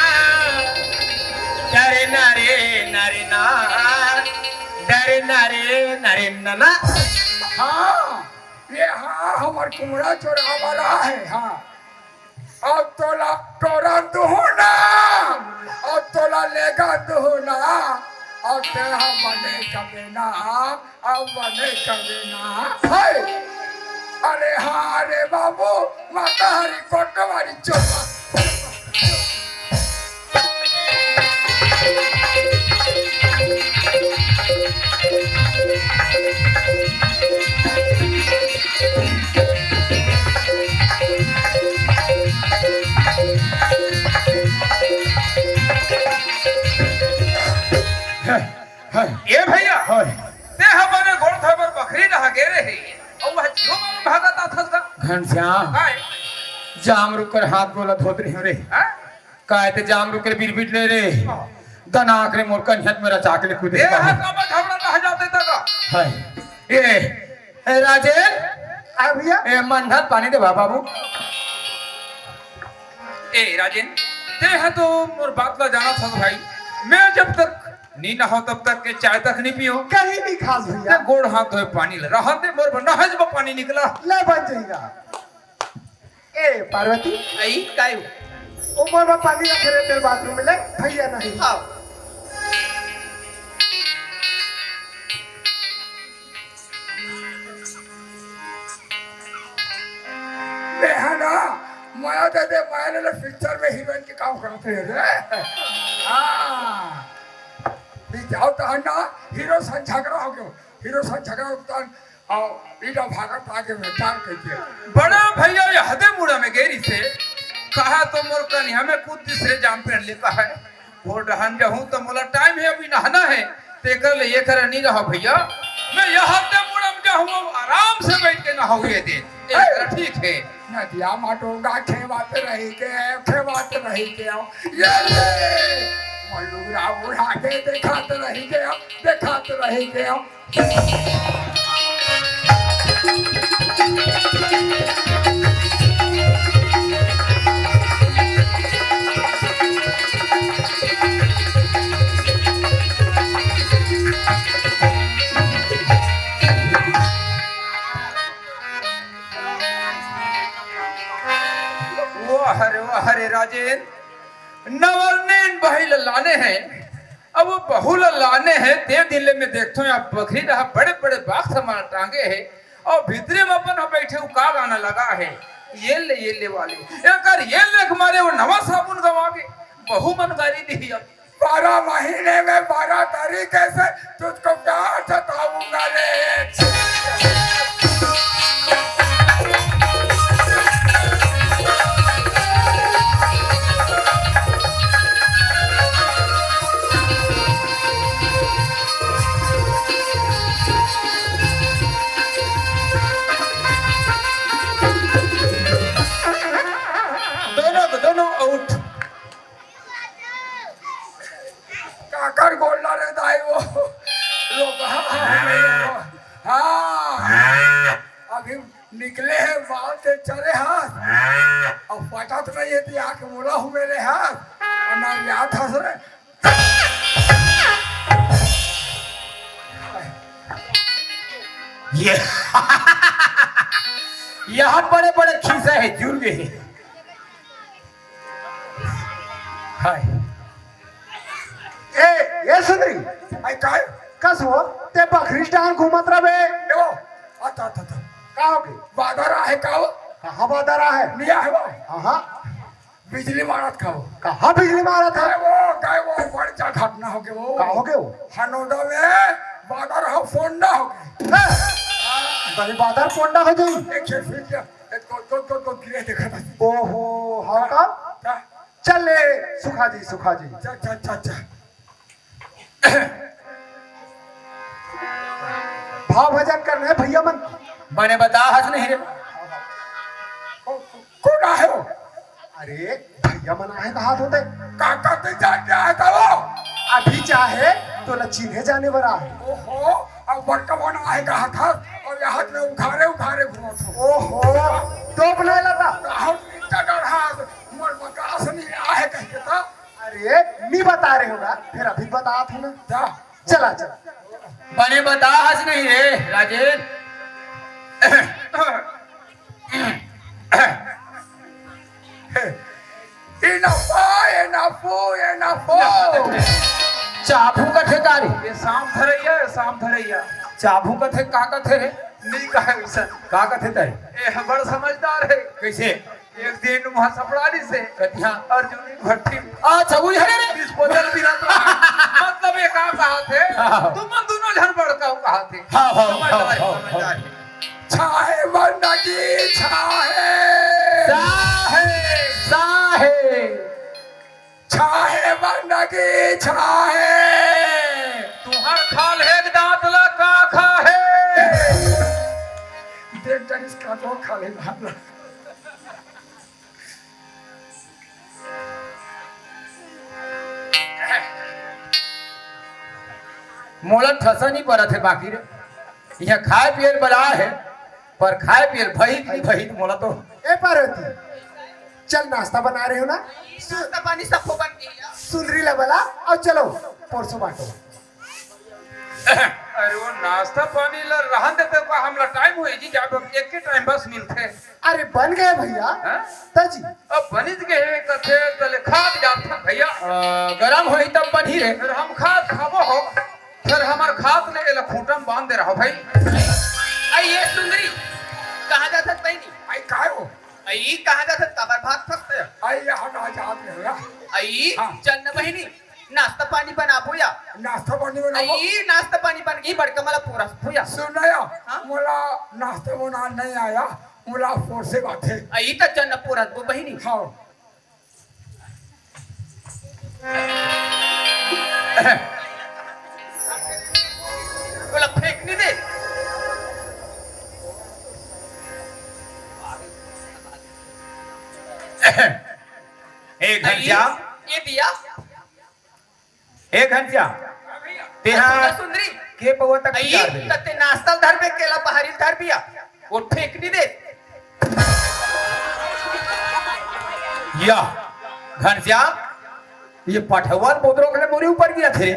डरना रे नरे ना डरना रे नरे नना हाँ ये हाँ हमार कुमड़ा चोरा वाला है हाँ अब तोला तोरा दुहना अब तोला लेगा दुहना अब ते हम बने कबेना अब बने कबेना हाय अरे हाँ अरे बाबू माता हरी कोटवारी चोपा ये भैया ते हमारे घोड़ थबर बकरी रह गे रे और वह जो मन भागता था का घनश्याम हाय जाम रुक कर हाथ बोला धोत रहे रे काय ते जाम रुक कर बिरबिट ले रे दनाक रे मोर कन्हत मेरा चाकले कूदे ए हा का झगड़ा रह जाते तक हाय ए राजेन आ भैया ए मनधत पानी दे बाबू ए राजेन ते है तो मोर बात ला जाना था भाई मैं जब तक नी ना हो तब तक के चाय तक नहीं पियो कहीं नहीं खास भैया गोड़ हाथ धोए पानी ले रहा दे मोर नहज में पानी निकला ले बन जाएगा ए पार्वती आई काय ऊपर में पानी रखे रहे तेरे बाथरूम में ले भैया नहीं हां बेहना माया दे माया ने पिक्चर में हीरोइन के काम करते हैं रे हाँ जाओ तो अन्ना हीरो सन झगड़ा हो गयो हीरो सन झगड़ा होता और इधर भागत आगे में चार कहिए बड़ा भैया ये हदे मुड़ा में गेरी से कहा तो मोर कनी हमें कूद तीसरे जाम पे लेता है वो रहन जाऊं तो मोला टाइम है अभी नहाना है ते कर ले ये कर नहीं रहा भैया मैं ये हदे मुड़ा में जाऊं आराम से बैठ के नहाऊंगे दिन ठीक है नदिया माटोगा खेवाते रही के ये ले मलूरा उड़ा के दिखाते रही के वाह रे राजेन नवलनेन बहिल लाने हैं अब वो बहुल लाने हैं ते दिल्ली में देखते हो आप बकरी रहा बड़े बड़े बाग सामान टांगे हैं और भीतरे में अपन बैठे का गाना लगा है ये ले वाले ये ले हमारे वो नवा साबुन गवा के बहु मन गारी दी अब 12 महीने में 12 तरीके से तुझको प्यार जताऊंगा रे काकर गोल्ला रे दाई वो लोग हाँ अभी निकले हैं बाल से चले हाथ अब पता तो नहीं है कि आके बोला हूँ मेरे हाथ और ना याद हंस रहे ये यहाँ बड़े बड़े खीसे है जुड़ गए हाय ये सुंदरी आई काय कस हो ते बकरी डांग घूमत रहे देखो आता आता आता का हो गई बादर आहे का वो कहाँ बादरा है लिया है वो हाँ बिजली मारत का वो कहाँ बिजली मारा था काय वो बड़ जा घटना हो गया वो का हो गए वो हनोदा में बादर हो फोन ना हो गए बड़ी बादर पोंडा हो जाई एक फिर तो गिरे देखा था ओहो हाँ का चा चल ले सुखा जी चा चा चा चा भाव भजन करना है भैया मन मैंने बता हंस नहीं रे कौन है वो अरे भैया मन आए का हाथ होते काका ते जाके आया था वो अभी चाहे तो लचीने जाने वाला है ओहो अब वर्तमान आए का हाथ और यहाँ में उखारे घूमत हो ओहो तो बनाए लगा हम इतना डर हाथ मोर बकास नहीं आए कहते था अरे नहीं बता रहे होगा फिर अभी बता था ना जा चला चला मैंने बता हंस नहीं रे राजेश enough चाबू का ठेकारी ये शाम धरैया चाबू का थे का थे रे नहीं कहे वैसन का थे तय ए बड़ समझदार है कैसे एक दिन वहाँ सपरारी से कतिया अर्जुनी भट्टी अच्छा वही है रे डिस्पोजल भी रहता मतलब एक आप कहा थे हाँ। तुम दोनों जन बड़का कहा थे हाँ, हाँ, समझदार हाँ, है, समझदार है। छाहे बंदा की छाहे छाहे बंदा की छाहे तुम्हार खाल है कि दांत ला का खा है देख जन इसका तो खाली भाग मोला ठसा नहीं पड़ा थे बाकी रे यहाँ खाए पिए बड़ा है पर खाए पिए भई मोला तो ए पार्वती चल नाश्ता बना रहे हो ना नाश्ता पानी सबको बन गया सुंदरी ले बला और चलो परसों बांटो अरे वो नाश्ता पानी ला रहन देते का हमला टाइम हुई जी जब एक के टाइम बस मिलते अरे बन गए भैया हैं? ताजी अब बनित के है कथे तले खाद जात भैया गरम होई तब बनी रे फिर हम खाद खाबो हो फिर हमार खाद ले एला खूंटा में बांध दे रहा भाई आई ये सुंदरी कहाँ जात है बहनी आई काय हो आई कहाँ जात है कबर भात फसते आई यहाँ ना जात है आई हाँ। चन्न बहनी नाश्ता पानी बना भूया नाश्ता पानी बना आई नाश्ता पानी बन गई बड़का मला पूरा भूया सुनाया हाँ? मोला नाश्ता बना नहीं आया मोला फोर से बात है आई तो चन्न पूरा वो बहनी हाँ बोला फेंक नहीं दे एक घंटा ये दिया एक घंटा तेरा सुंदरी के पवा तक आई विचार दे तते नाश्ता धर पे केला बाहरी धर पिया वो फेंक नहीं दे या घनश्याम ये पठवान बोतरों के मोरी ऊपर गिरा थे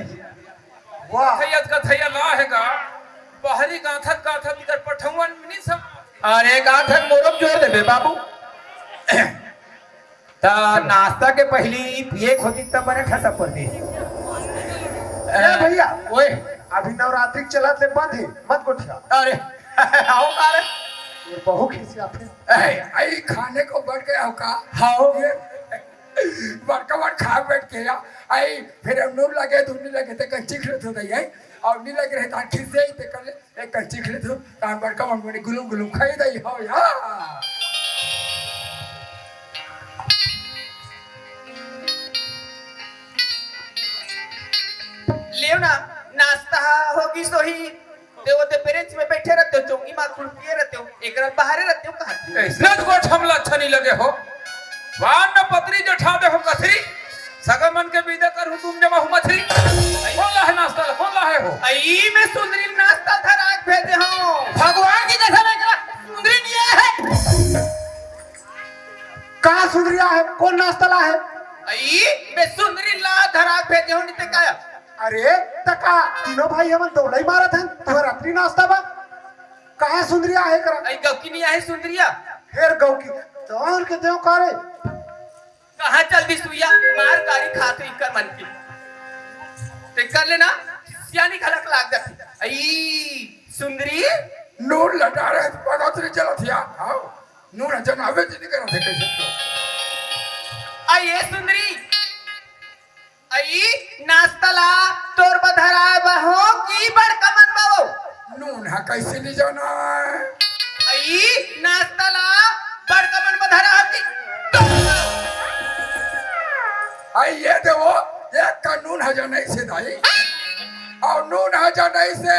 वाह थैया का थैया ला हैगा बाहरी गांथत गांथत इधर पठवन नहीं सब अरे गाठक मोरम जोड़ देबे बाबू ता नाश्ता के पहली पिए होती तब बने ठसा पड़ती ए भैया ओए अभी नवरात्रि चला ले बंद है मत गोठिया अरे आओ कार ये बहु खिसिया फिर आई खाने को बढ़ गया हो का हाओ ये बड़का बड़ खा बैठ के आई फिर हम नूर लगे धुनी लगे ते कंची खिलत हो दई और नी लगे रहता खिसे ही ते कर एक कंची खिलत हो ता बड़का बड़ गुलुम गुलुम खाई दई हो या ले ना नाश्ता होगी सोही ते वो ते पेरेंट्स में बैठे रहते हो चौकी मार खुल पिए रहते हो एक रात बाहर रहते हो कहाँ ऐसा गोठ हमला अच्छा नहीं लगे हो वान न पत्री जो ठा दे हो कथरी सगा मन के बीदा कर तुम जमा हूँ मथरी आई मैं सुंदरी नाश्ता धरा के भेजे हूँ भगवान की कसम है सुंदरी नहीं है कहाँ सुधरिया है? कौन नाश्ता ला है? आई मैं सुंदरी ला धरा के भेजे हूँ नहीं तो क्या अरे तका तीनों भाई हमन दौड़ाई मारत हैं तुम्हारा रात्रि नाश्ता बा कहाँ सुंदरिया है करा? आई गौकी नहीं है सुंदरिया फिर गौ की तोहर के देव करे कहाँ चल दी सुइया मार कारी खाते इकर मन की टेक कर लेना सियानी खलक लाग जाती आई सुंदरी नून लटा रहे तो पता नहीं चला थिया आओ नून जनावे जी नहीं करा थे कैसे तो आई ये सुंदरी आई नाश्ता ला तोर बधरा बहो की बड़का मन बाबू नून है कैसे नहीं जाना है आई नाश्ता ला बड़का मन बधरा की आई ये देखो ये कानून है नहीं से दाई और नून है नहीं से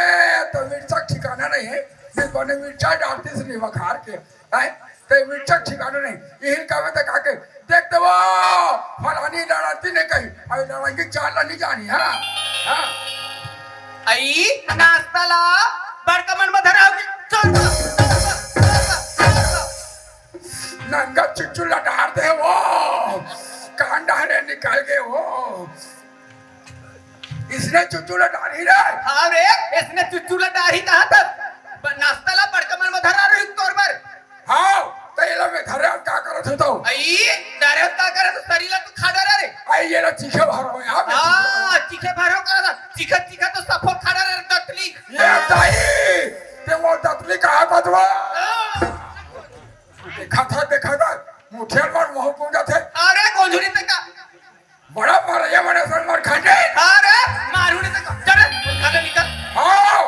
तो मिर्चा ठिकाना नहीं है जिस बने मिर्चा डालती से वखार के है तो मिर्चा ठिकाना नहीं यही कहे तक आके देख दो फलानी लड़ाती नहीं कही अभी लड़ाई चाल नहीं जानी हाँ हाँ आई नाश्ता ला बड़का मन बधरा की नंगा चुच्चू लटारते हैं वो कांडा है निकाल के वो इसने चुच्चू लटार ही रहा हाँ रे इसने चुच्चू लटारी कहा था नाश्ता ला बड़का मन बधरा रही तोर पर हाँ तो ये लोग धरे क्या करत हो तो आई डारे का करे तो शरीर तो खा डरा रे आई ये लोग चीखे भरो यहाँ पे हाँ चीखे भरो करा था चीखा चीखा तो सफो खा डरा रे दतली ये दाई ते वो दतली कहा था तो देखा था मुठियार मार मोह पूजा थे अरे गोंझुरी तक का बड़ा मार ये बड़े सर मार खाने अरे मारूनी तक का चल खाने निकल हाँ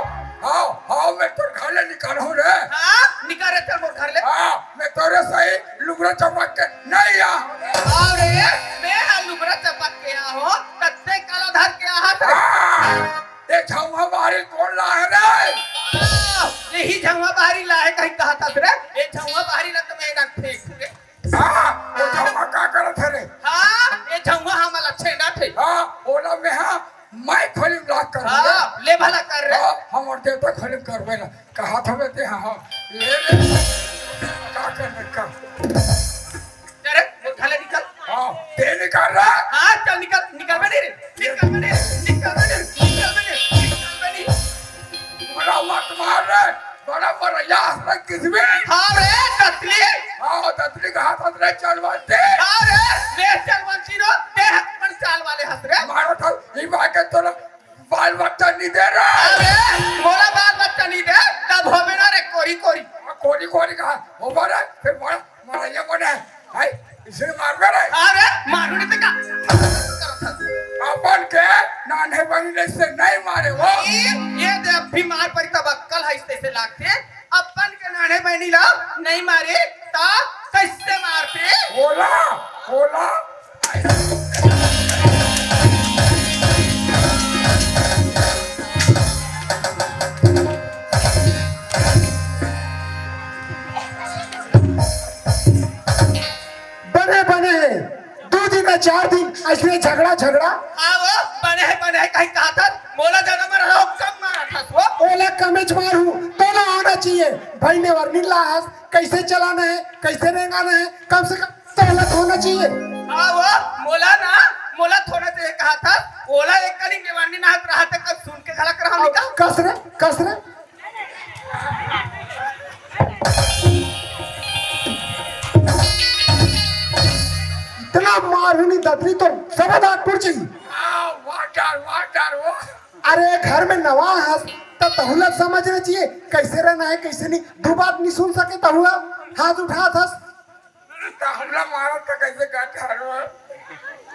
हाँ हाँ मैं तो खाने निकाल हूँ रे हाँ निकाल रे चल मोर घर ले हाँ मैं तोरे सही लुगड़ा चमक के नहीं आ अरे मैं लुगड़ा चपक के आ हो तत्ते काला धर के आ हाँ ये छाऊँ बाहरी कौन ला है रे यही झंगा बाहरी लाए कहीं कहा था रे ये झंगा बाहरी ना तो मैं ना फेंक रे हाँ वो छाऊँ क्या करत है रे हाँ ये झंगा हमारा छेना थे हाँ ओला में हाँ मैं खलीम लाख कर हाँ ले भला कर रे हम और देवता खलीम करवे ना कहा था मैं ते हाँ ले क्या करने का अरे वो खाले निकल हाँ ते निकाल रहा हाँ चल निकल निकल बनी रे निकल बनी निकल बनी निकल बनी निकल बनी बड़ा मत मार रे बड़ा मरैया हंसना किसमें हाँ रे ततली हाँ ततली कहा था रे चलवाते हाँ रे ले चलवंती रो ते हकमन चाल वाले हंस रे मारो था ये माँ के तो बाल बच्चा नहीं दे रहा अरे मोला बाल बच्चा नहीं दे तब होबे ना रे कोरी कोरी कोरी कोरी कहा हो बड़ा फिर बड़ा मरैया बना है इसे मार रहे अरे मारूनी तक का अपन के नाने बंगले से नहीं मारे वो ये दे बीमार पर तब अक्कल है इससे लागते अपन के नाने बहनी ला नहीं मारे ता कैसे मारते बोला बोला बने बने 2 दिन या 4 दिन ऐसे झगड़ा हाँ वो बने है कहीं कहा था मोला जगह में रहो कम मारा था वो ओला कमेज मारू तो ना होना चाहिए भाई ने वर्णित लाहस कैसे चलाना है कैसे रेंगाना है कम से कम तहलत होना चाहिए हाँ वो मोला थोड़ा से कहा था ओला एक कली निवारनी ना रहा था कब सुन के खलक रहा निकल कसरे इतना मारूनी दतली तो सबदातपुर चाहिए वाटर वो अरे घर में नवा हंस तो तहुलत समझना चाहिए कैसे रहना है कैसे नहीं दो बात नहीं सुन सके तहुआ हाथ उठा हंस हमला मारो तो कैसे काटा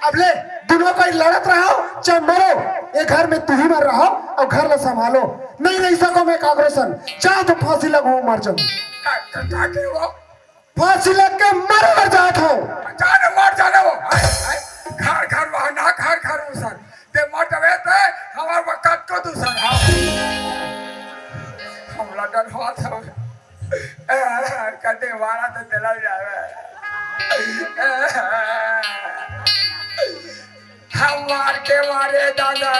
अब ले दोनों को लड़त रहो चाहे मरो ये घर में तू ही मर रहो और घर ला संभालो नहीं रह सको मैं काग्रेसन चाहे तो फांसी लगो मर जाओ काके वो फांसी लग के मर जात हो जाने मर जाने वो घर घर वहाँ ना घर उसन ते मटवे ते हमार वक्त को दूसर हमला डर हुआ था कटे वाला तो चला जावे हम मार के मारे दादा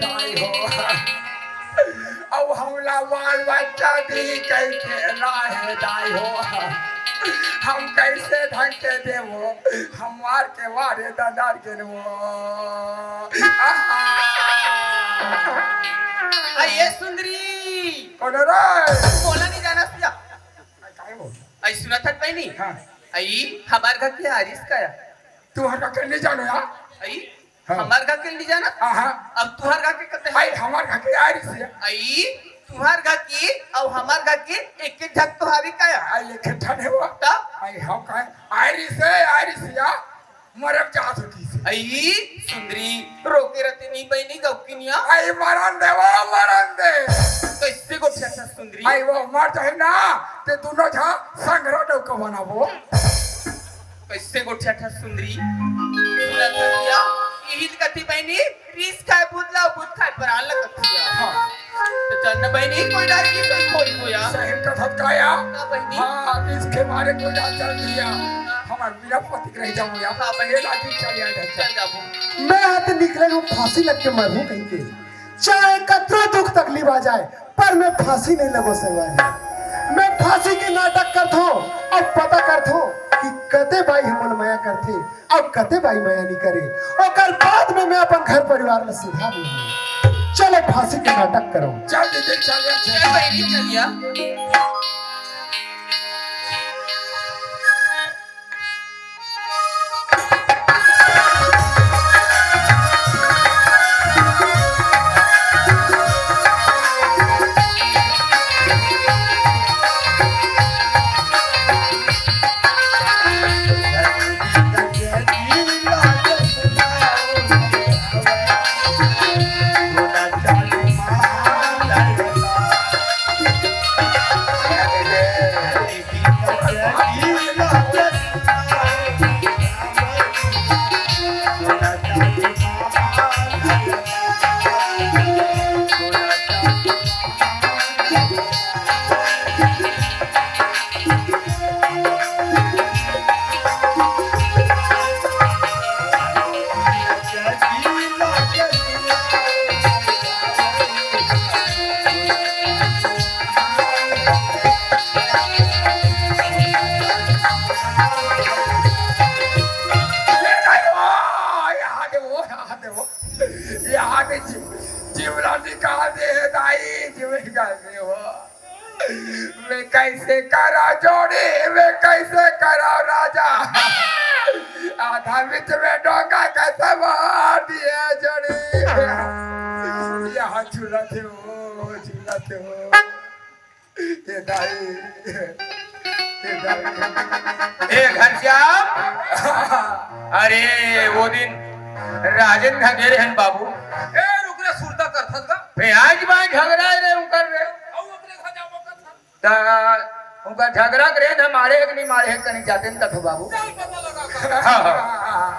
दाई हो अब हमला बाल बच्चा दी कैसे लाहे दाई हो हम कैसे ढंग के देवो हमार के वारे दादार के वो ये सुंदरी कौन रे बोला नहीं जाना सिया काय बोल आई सुना था बहनी हाँ आई हमार घर के हारिस का है तू हटा कर नहीं जानो यार आई हाँ। हमार घर के नहीं जाना हाँ अब तुहार घर के कहते भाई हैं हमार घर के आई से आई तुहार घर की और हमार घर की एक एक झक तो हावी का है आई लेके ठने हुआ तब आई हम काय आइरिस या मरम जा होती से आई सुंदरी रोके रहती नहीं बहनी गौकिनिया आई मरन दे वो मरन दे कैसे को छसा सुंदरी आई वो मर जाए ना ते दोनों झा संग्रह डोक बनाबो कैसे को छठा सुंदरी सुना था क्या ईद कथी बहनी रीस खाए बुदला बुद खाए पर आला कथिया हां तो चलना बहनी कोई डर की कोई खोया सही कथत काया ना बहनी हां इसके बारे को जान चल दिया हमार बिना पति रह जाऊं या हाँ, भाई। ये लाठी चल या चल जाबो मैं हाथ निकले हूँ फांसी लग के मरूं कहीं के चाहे कतरो दुख तकलीफ आ जाए पर मैं फांसी नहीं लगो सवार मैं फांसी के नाटक करता हूँ अब पता करता हूँ कि कते भाई हमन माया करते अब कते भाई माया नहीं करे और कल बाद में मैं अपन घर परिवार में सुधार लूंगी चलो फांसी के नाटक करो चल दीदी चल या चल बहनी चलिया मैं कैसे करा जोड़ी मैं कैसे करा राजा आधा बीच में डोका कैसे मार दिए जोड़ी यहाँ झूलते हो ये दाई ए घनश्याम अरे वो दिन राजन घगेरे हैं बाबू ए रुक रे सुरता करथस गा फे आज बाय झगड़ा रे उनकर रे औ अपने घर जाबो करथस ता उनका झगड़ा करे न मारे एक नहीं मारे एक कहीं जाते न तथो बाबू चल पता लगा कर हाँ हाँ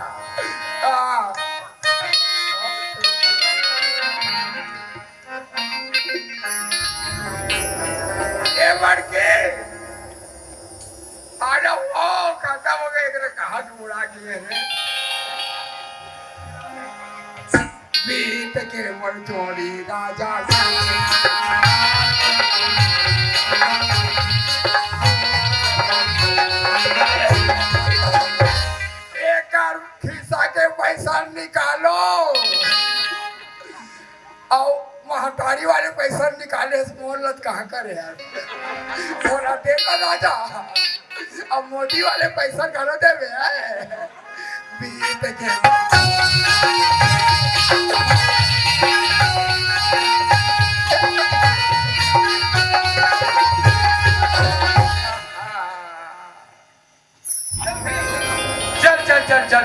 ये लड़के आ जाओ खाता हो गए इधर कहाँ उड़ा किए हैं बीत के मन चोरी राजा एक खिस्सा के पैसा निकालो और महतारी वाले पैसा निकाले मोहल्लत कहाँ करे यार बोला देता राजा अब मोदी वाले पैसा करो देवे बीत के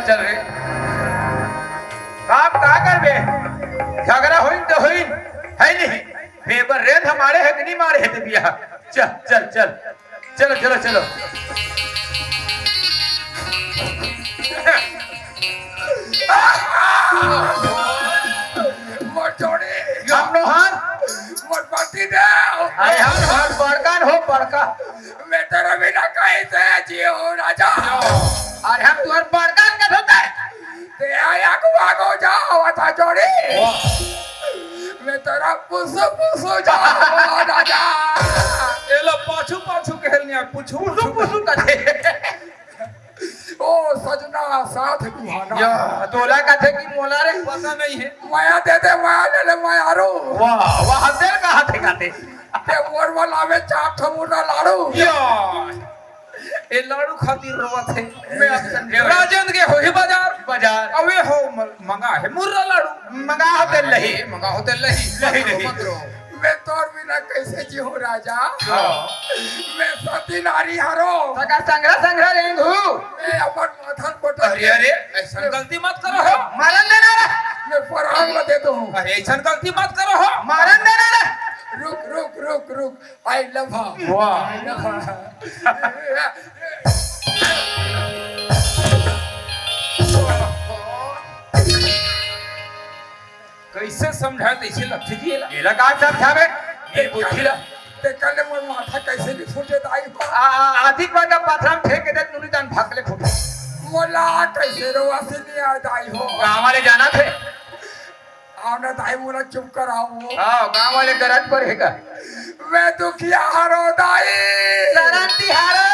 चल रे आप का करबे झगड़ा होइन तो होइन है नहीं फेवर रेत हमारे है कि नहीं मारे है बिया चल चल चल चलो चलो चलो मोर छोड़ी हम लोहार मोर पति दे अरे हम लोहार बड़का हो बड़का मैं तेरा बिना कैसे जियो राजा अरे हम तुम्हार बड़का के होता है ते आया को आगो जाओ आता जोड़ी मैं तेरा पुसु पुसु जाओ राजा एला पाछू पाछू कहलनिया पूछू पूछू पूछू कथे ओ सजना साथ दुहाना या तोला कथे की मोला रे पता नहीं है माया दे दे माया ले ले माया रो वाह वाह तेल का हाथे काते ते मोर वाला में चाट ठमुना लाड़ू या ए लाड़ू खातिर रोवत है मैं अब समझे राजेंद्र के हो ही बाजार अवे हो मंगा है मुर्रा लाड़ू मंगा होते लही मंगा होते लही लही। मत रो मैं तोर बिना कैसे जी हो राजा मैं सती नारी हरो सका संग्रह रेंगू मैं अपन माथन पटक अरे अरे ऐसा गलती मत करो हो मारन देना रे मैं फरहान दे दो अरे ऐसा गलती मत करो हो मारन देना रे रुक रुक रुक रुक आई लव हर वाह आई लव हर कैसे समझाए तैसे लगती की एला एला का समझावे ये बुझिला ते कल मोर माथा कैसे नहीं फूटे दाई बा आधी पर का पाथराम फेंक दे नुनी दान भागले फुटे मोला कैसे रोवासी नहीं आ दाई हो गांव वाले जाना थे आओ ना दाई मोला चुप कराओ हां गांव वाले गरज पर है का मैं दुखिया हरो दाई सरंती हारो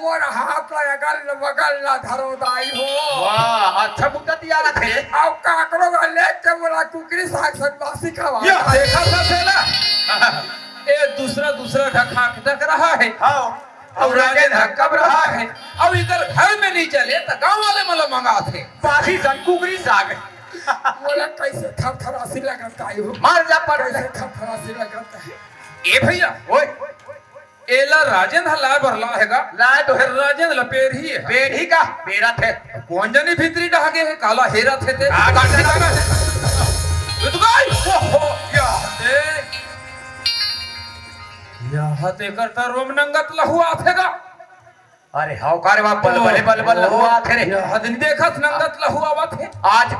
मोर हाथ लगल बगल ना धरो दाई हो वाह अच्छा बुद्धा दिया थे अब काकरो का लेक के मोला कुकरी साग सनवासी खवा या देखा था सेला ए दूसरा दूसरा ढका ढक रहा है हां और राजे धक्कब रहा है अब इधर घर में नहीं चले तो गांव वाले मतलब मंगा थे पासी संकुगरी साग मोला कैसे थरथरासी लगता है हो मार जा पर कैसे थरथरासी लगता है ए भैया ओए एला राजेंद्र ला भरला हैगा लाए तो है राजेंद्र लपेर ही है पेढ़ी का पेड़ा थे कौन जानी भीतरी ढागे है काला हेरा थे काटे काटे रुक गई ओहो या ते या ते करता रोम नंगत लहुआ थेगा अरे हाउ कार बा बल बल हुआ थे रे हदन देखत नंगत लहुआ थे आज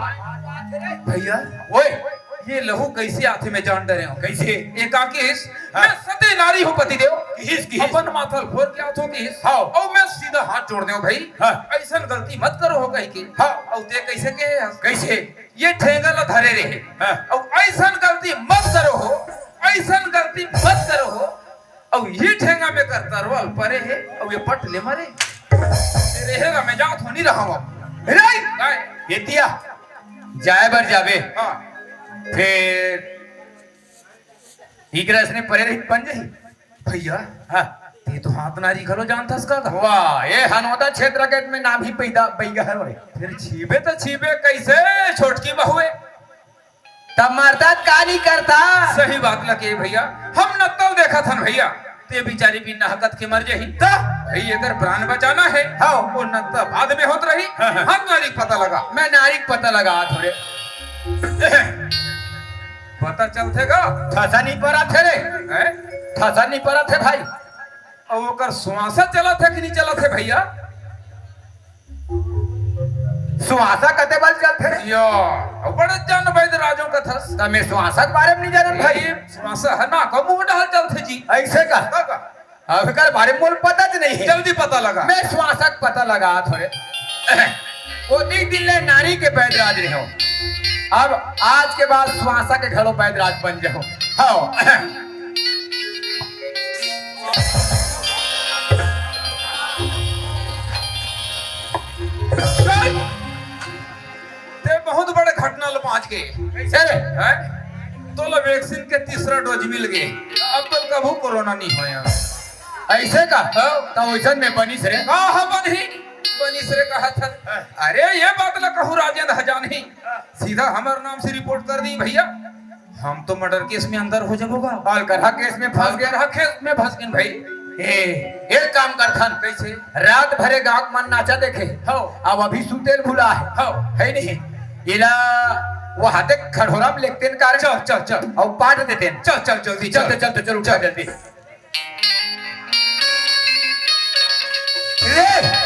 भैया ओए ये लहू कैसे आथे में जान डरे हो कैसे एकाकीस मैं सती नारी हूँ पति देव किस अपन माथल फोर क्या हो किस हाँ। और मैं सीधा हाथ जोड़ दे भाई हाँ। ऐसा गलती मत करो हो कहीं की हाँ। और ते कैसे के कैसे ये ठेंगल धरे रहे हाँ। और ऐसा गलती मत करो हो ऐसा गलती मत करो हो और ये ठेंगा में करता रो परे है और ये पट ले मारे रहेगा मैं जाऊँ नहीं रहा हूँ रे ये दिया जाए बर जावे हाँ फिर इकरा इसने परे रही बन जाई भैया हां ते तो हाथ नारी घरो जानता इसका वाह ये हनोदा क्षेत्र के में नाम ही पैदा बैगा है रे फिर छीबे तो छीबे कैसे छोटकी बहुए तब मर्दा का नहीं करता सही बात लगे भैया हम न तब देखा था भैया ते बेचारी भी नहकत के मर जाही भाई अगर प्राण बचाना है हाँ। वो न तब बाद में होत रही हम नारी पता लगा मैं नारी पता लगा थोड़े पता चलतेगा ठसा नहीं पड़ा थे रे हैं? ठसा नहीं पड़ा थे भाई और ओकर सुहासा चला था कि नहीं चला थे भैया सुहासा कते बल चल थे या और बड़े जान वैद राजों का थस तमे सुहासा के बारे में नहीं जानत भाई भाई सुहासा है ना को मुंह डाल चलते जी ऐसे का अब कर बारे में पता ज नहीं है जल्दी पता लगा मैं सुहासा का पता लगा थोड़े वो दिन ले नारी के पैद राज रहे हो अब आज के बाद सुहासा के घरों पैद राज बन जाओ हाँ ते बहुत बड़े घटना लो पहुंच गए कैसे रे हैं? तो लो वैक्सीन के तीसरा डोज मिल गए अब तो कभू कोरोना नहीं होया ऐसे का तो वैसन में बनी से रे कहा बनी बनी से कहा था अरे ये बात ला कहूँ राजेंद्र हजान ही सीधा हमारे नाम से रिपोर्ट कर दी भैया हम तो मर्डर केस में अंदर हो जाओगा बाल करहा केस में फंस गया रहा केस में फंस गए भाई एक काम करथन कैसे रात भरे गांव मन नाचा देखे हो अब अभी सुतेल भूला है हो है नहीं इला वो हाथे खड़ोरा में लिखते हैं कारण चल चल चल और पाट देते हैं चल चल जल्दी चलते चलते चल उठा जल्दी रे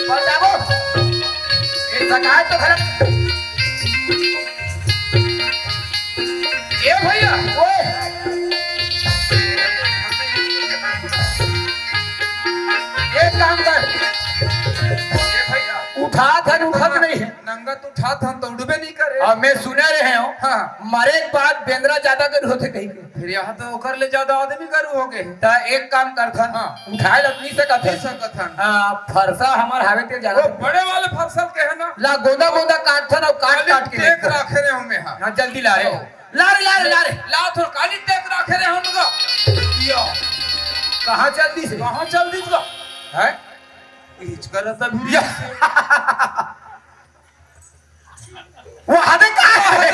बताओ ये सगाई तो खराब ए भाई एक काम कर, ये भैया उठा था उठत नहीं है। नंगा तो उठा था तो उड़बे नहीं करे। और मैं सुने रहे हूँ हाँ। मरे के बाद बेंद्रा ज्यादा कर होते कहीं के। फिर यहाँ तो ओकर ले ज्यादा आदमी करू हो गए। तो एक काम करथन, हाँ। उठाए लकड़ी से नहीं कथन सकथन। फरसा हमार हावे ते वो ज्यादा बड़े वाले फसल के है ना, ला गोदा गोदा काटथन और काट काट के टेक रखे रहे हमें। हाँ हाँ जल्दी ला रे ला रे ला रे ला रे। ला थोड़ा काली टेक रखे रहे उनका। यो कहाँ जल्दी से कहाँ चल दी तो है इच कर तब या। वो हाथे कहाँ है?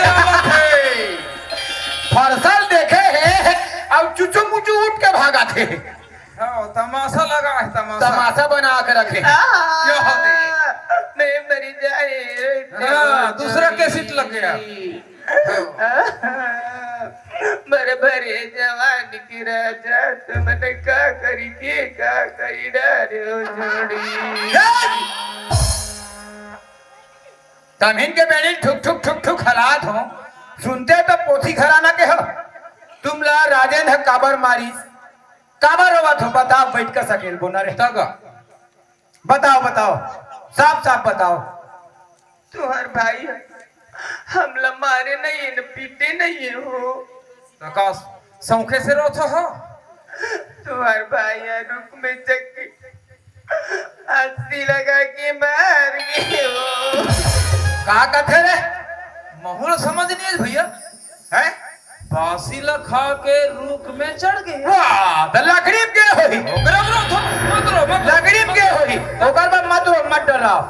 फरसल देखे है अब चुचू मुचू उठ के भागा थे, हाँ तमाशा लगा है तमाशा। तमाशा बना के रखे। क्या होते? मैं मरी जाए। हाँ दूसरा कैसेट लग गया। मरे भरे जवान की राजा तुमने का करी के का करी डारे जोड़ी। तमहिन के बेड़ी ठुक ठुक ठुक ठुक हलात हो, सुनते तो पोथी घराना के हो। तुम ला राजेंद्र काबर मारी काबर होगा तो बताओ, बैठ कर सकेल बोना रे तगा बताओ बताओ, साफ साफ बताओ। तुम्हार भाई हमला मारे नहीं न पीटे नहीं हो। तका सौखे से रोथो हो। तुम्हार भाई रुक में चक्की अस्सी लगा के मार गए हो। कहा कथे रे माहौल समझ नहीं है भैया। है बासी खा के रूख में चढ़ गए। वाह द लकड़ी के होई ओकरा में रोथो मत रो मत लकड़ी के होई ओकर में मत डराओ।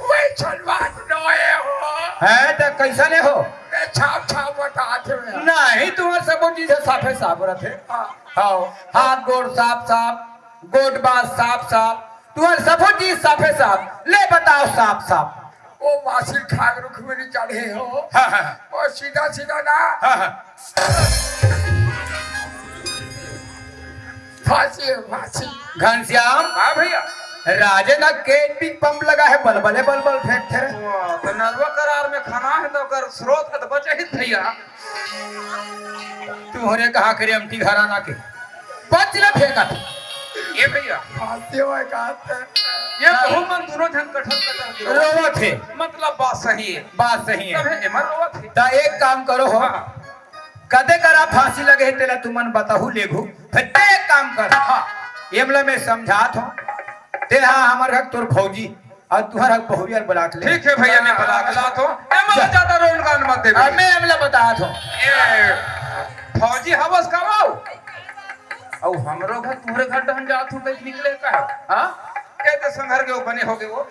वही छलवात नोए हो। है तो कैसा ने हो मैं छाप छाप बताते हैं। नहीं तुम्हारे सब चीज साफे साफ रहते। हाँ हाथ गोड़ साफ साफ, गोड बाज साफ साफ, तुम्हारे सब चीज साफे साफ। ले बताओ साफ साफ। वो वासी खाग रुख में नहीं चढ़े हो। हाँ हाँ और सीधा सीधा ना हाँ हाँ फांसी है, फांसी। घनश्याम हाँ भैया। राजे ना केपी पंप लगा है, बलबले बलबल फेंकते रहे। वाह, तो नरवा करार में खाना है तो कर स्रोत का तो बचे ही भैया। तुम्हारे कहा करे अमटी घराना के बच ले फेंका था। ये भैया फांसी हो कहते हैं। ये बहुमन दोनों जन कठन कटन रोवा थे, मतलब बात सही है। बात सही है। तब एमर रोवा थे। ता एक काम करो हो, हाँ। कदे करा फांसी लगे तेला तुमन बताहू लेगू। फिर ते एक काम कर, हाँ येमला में समझात हो ते हाँ हमार हक तोर फौजी और तुहर हक बहुरियर बुला के ले। ठीक है भैया मैं बला के लात हूँ। एमर ज्यादा रोल गान मत दे अब मैं येमला बतात हो। ए फौजी हवस कमाओ और हमरो घर तुम्हारे घर डहन जात हूँ तो निकले का है। हाँ कहते संघर के बने हो गए वो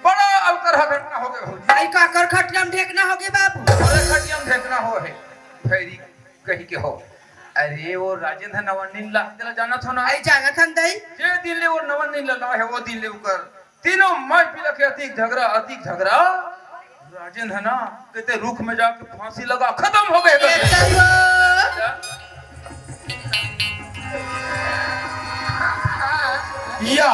बड़ा अवकर घटना हो गए भौजी। आई का कर खटियाम देखना होगे बाबू। अरे खटियम देखना हो है फेरी कहीं के हो। अरे वो राजेंद्र नवनील ला तेरा जाना था ना। आई जाना थन दई जे दिन ले वो नवनील ला है वो दिन ले कर तीनों माय पिला के अतिक झगड़ा राजेंद्र ना कहते रुख में जाके फांसी लगा खत्म हो गए। या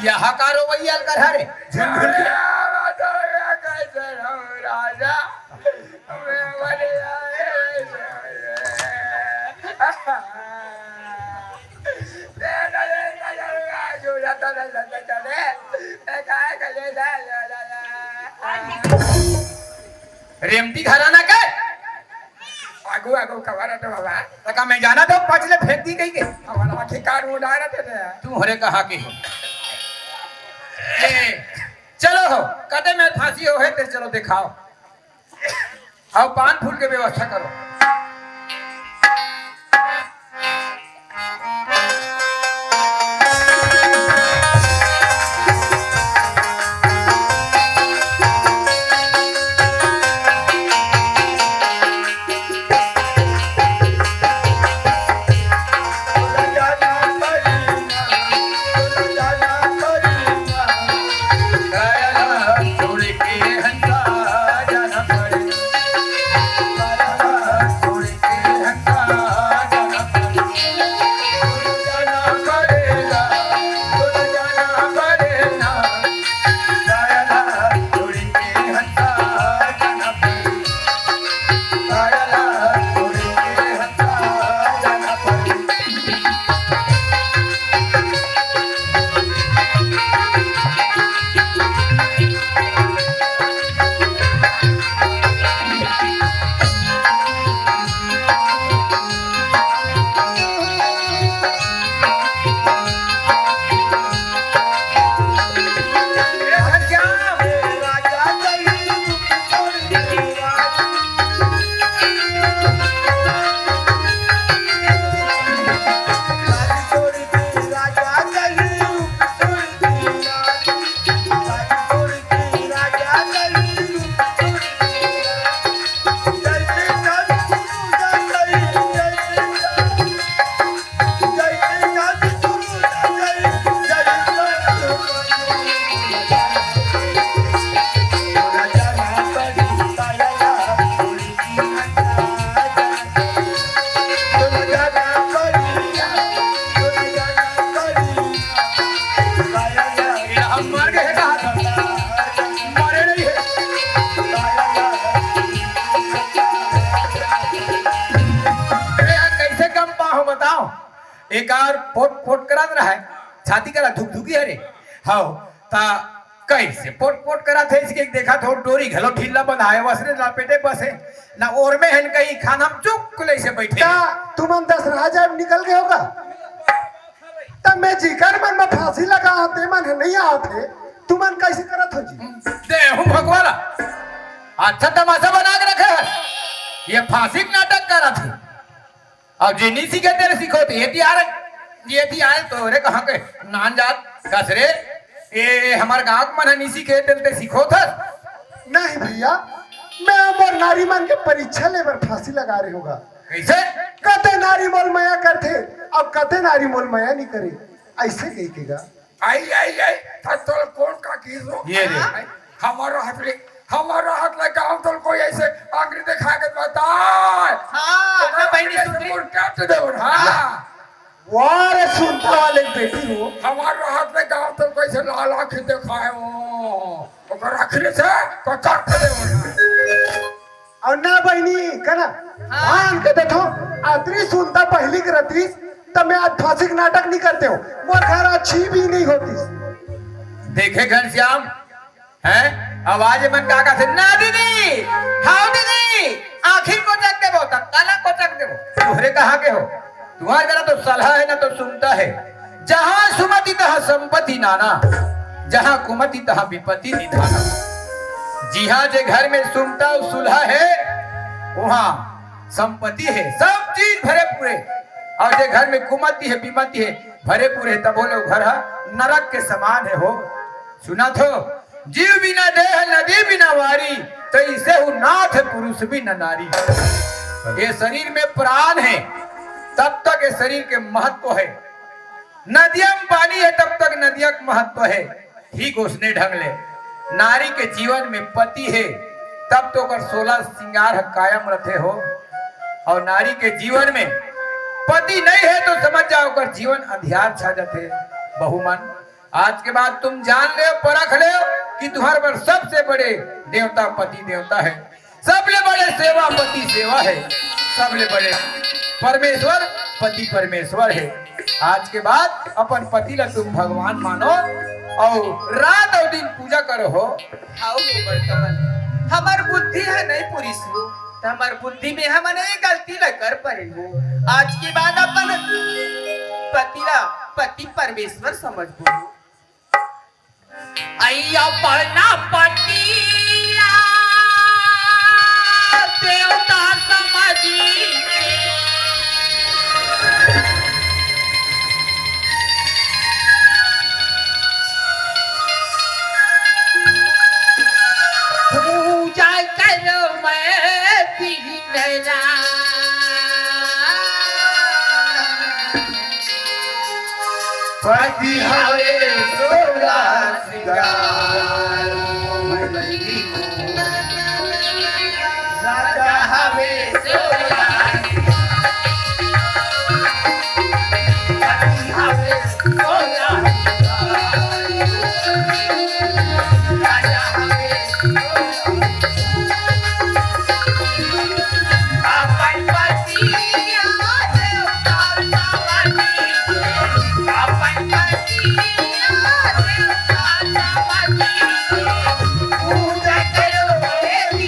यहाँ का रोवैया कर हरे झुलझुल के। राजा रेमती घराना के आगू आगू कवारा तो बाबा तका मैं जाना तो पचले फेंक दी गई के। हमारा ठिकान उड़ा रहे थे। तू हरे कहा के हो ए, चलो हो कदे में फांसी हो है ते चलो दिखाओ। आओ पान फूल के व्यवस्था करो। छोड़ के हंसा जाना पड़े हम मर गए कहा था मरे नहीं है कैसे कम पाओ बताओ एक और पोट पोट करा रहा है छाती करा धुक धुकी है रे हाँ ता कैसे पोट पोट करा थे इसके देखा थो डोरी घलो ढीला बंधाए वसरे लपेटे बसे ना और में हन कहीं खाना चुप ले से बैठे क्या तुम 10,000 निकल गए होगा तब मैं जिकर मन में फांसी लगा आते मन नहीं आते तुमन कैसे करत हो जी दे हूं भगवान अच्छा तमाशा बना के रखे है ये फांसी का नाटक करा थी अब जे नहीं सीखे तेरे सीखो तो ये थी आए तो रे कहाँ के नान जात कसरे ये हमारे गांव के मन नहीं सीखे तेरे सीखो था नहीं भैया मैं और नारी मन के परीक्षा लेकर फांसी लगा रहे होगा कैसे कते नारी मोल माया करते अब कते नारी मोल माया नहीं करे ऐसे कही केगा आई आई आई तो कौन का कीजो ये रे। हमारा हाथ ले गांव तो कोई ऐसे आंगरी दिखा के बता हाँ मैं बहनी सुन काट दे हां वारे सुनता वाले बेटी हो हमारा हाथ ले गांव तो कोई से लाला के दिखाए हो ओकर आखिर से तो काट दे और ना बहनी कना हाँ के देखो आतरी सुनता पहली की रती तब मैं आज फांसी का नाटक नहीं करते हो वो घर अच्छी भी नहीं होती देखे घनश्याम हैं आवाज मन काका से ना दीदी हाउ दीदी आखिर को चक देबो तत्काला को चक देबो तोहरे कहाँ के हो तुम्हारे जरा तो सलाह है ना तो सुनता है जहाँ सुमति तहाँ संपत्ति नाना जहाँ कुमति तहाँ विपत्ति निधाना जी हाँ जे घर में सुमता और सुलह है वहाँ संपत्ति है सब चीज भरे पूरे और जे घर में कुमति है विमति है भरे पूरे तब बोले घर नरक के समान है हो सुना थो जीव बिना देह नदी बिना वारी तो इसे हु नाथ पुरुष भी न नारी ये शरीर में प्राण है तब तक ये शरीर के महत्व है नदिया में पानी है तब तक नदिया का महत्व है ठीक उसने ढंग ले नारी के जीवन में पति है तब तो कर 16 श्रृंगार कायम रखे हो और नारी के जीवन में पति नहीं है तो समझ जाओ कर जीवन अंधियार छा जाते बहुमन आज के बाद तुम जान ले परख ले कि तुम्हारे पर सबसे बड़े देवता पति देवता है सबले बड़े सेवा पति सेवा है सबले बड़े परमेश्वर पति परमेश्वर है आज के बाद अपन पति ला तुम भगवान मानो और रात और दिन पूजा करो हो आओ वर्तमान हमार बुद्धि है नहीं पूरी सु तो हमार बुद्धि में हम नहीं गलती न कर पड़े हो आज के बाद अपन पतिला पति परमेश्वर समझ हो अय्या पढ़ना पटिया देवता समझी पूजा करो मैं पीला पति हवे सोला राजा हवे सोला पति हवे सोला राजा हवे अपन पति देवता समझी अपन पति देवता समझी पूजा करो देवी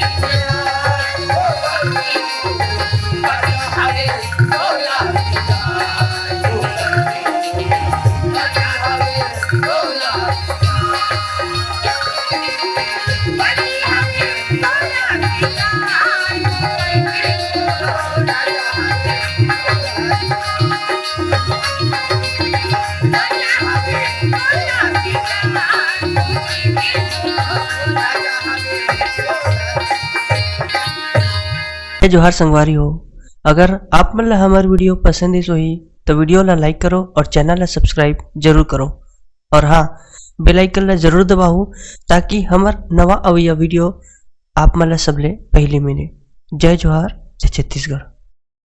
जय जोहार संगवारी हो। अगर आप मन ला हमार वीडियो पसंद इस होही तो वीडियो ला लाइक करो और चैनल ला सब्सक्राइब जरूर करो। और हाँ, बेल आइकन ला जरूर दबाओ ताकि हमार नवा अवैया वीडियो आप मन ला सबले पहले मिले। जय जोहार, जय छत्तीसगढ़।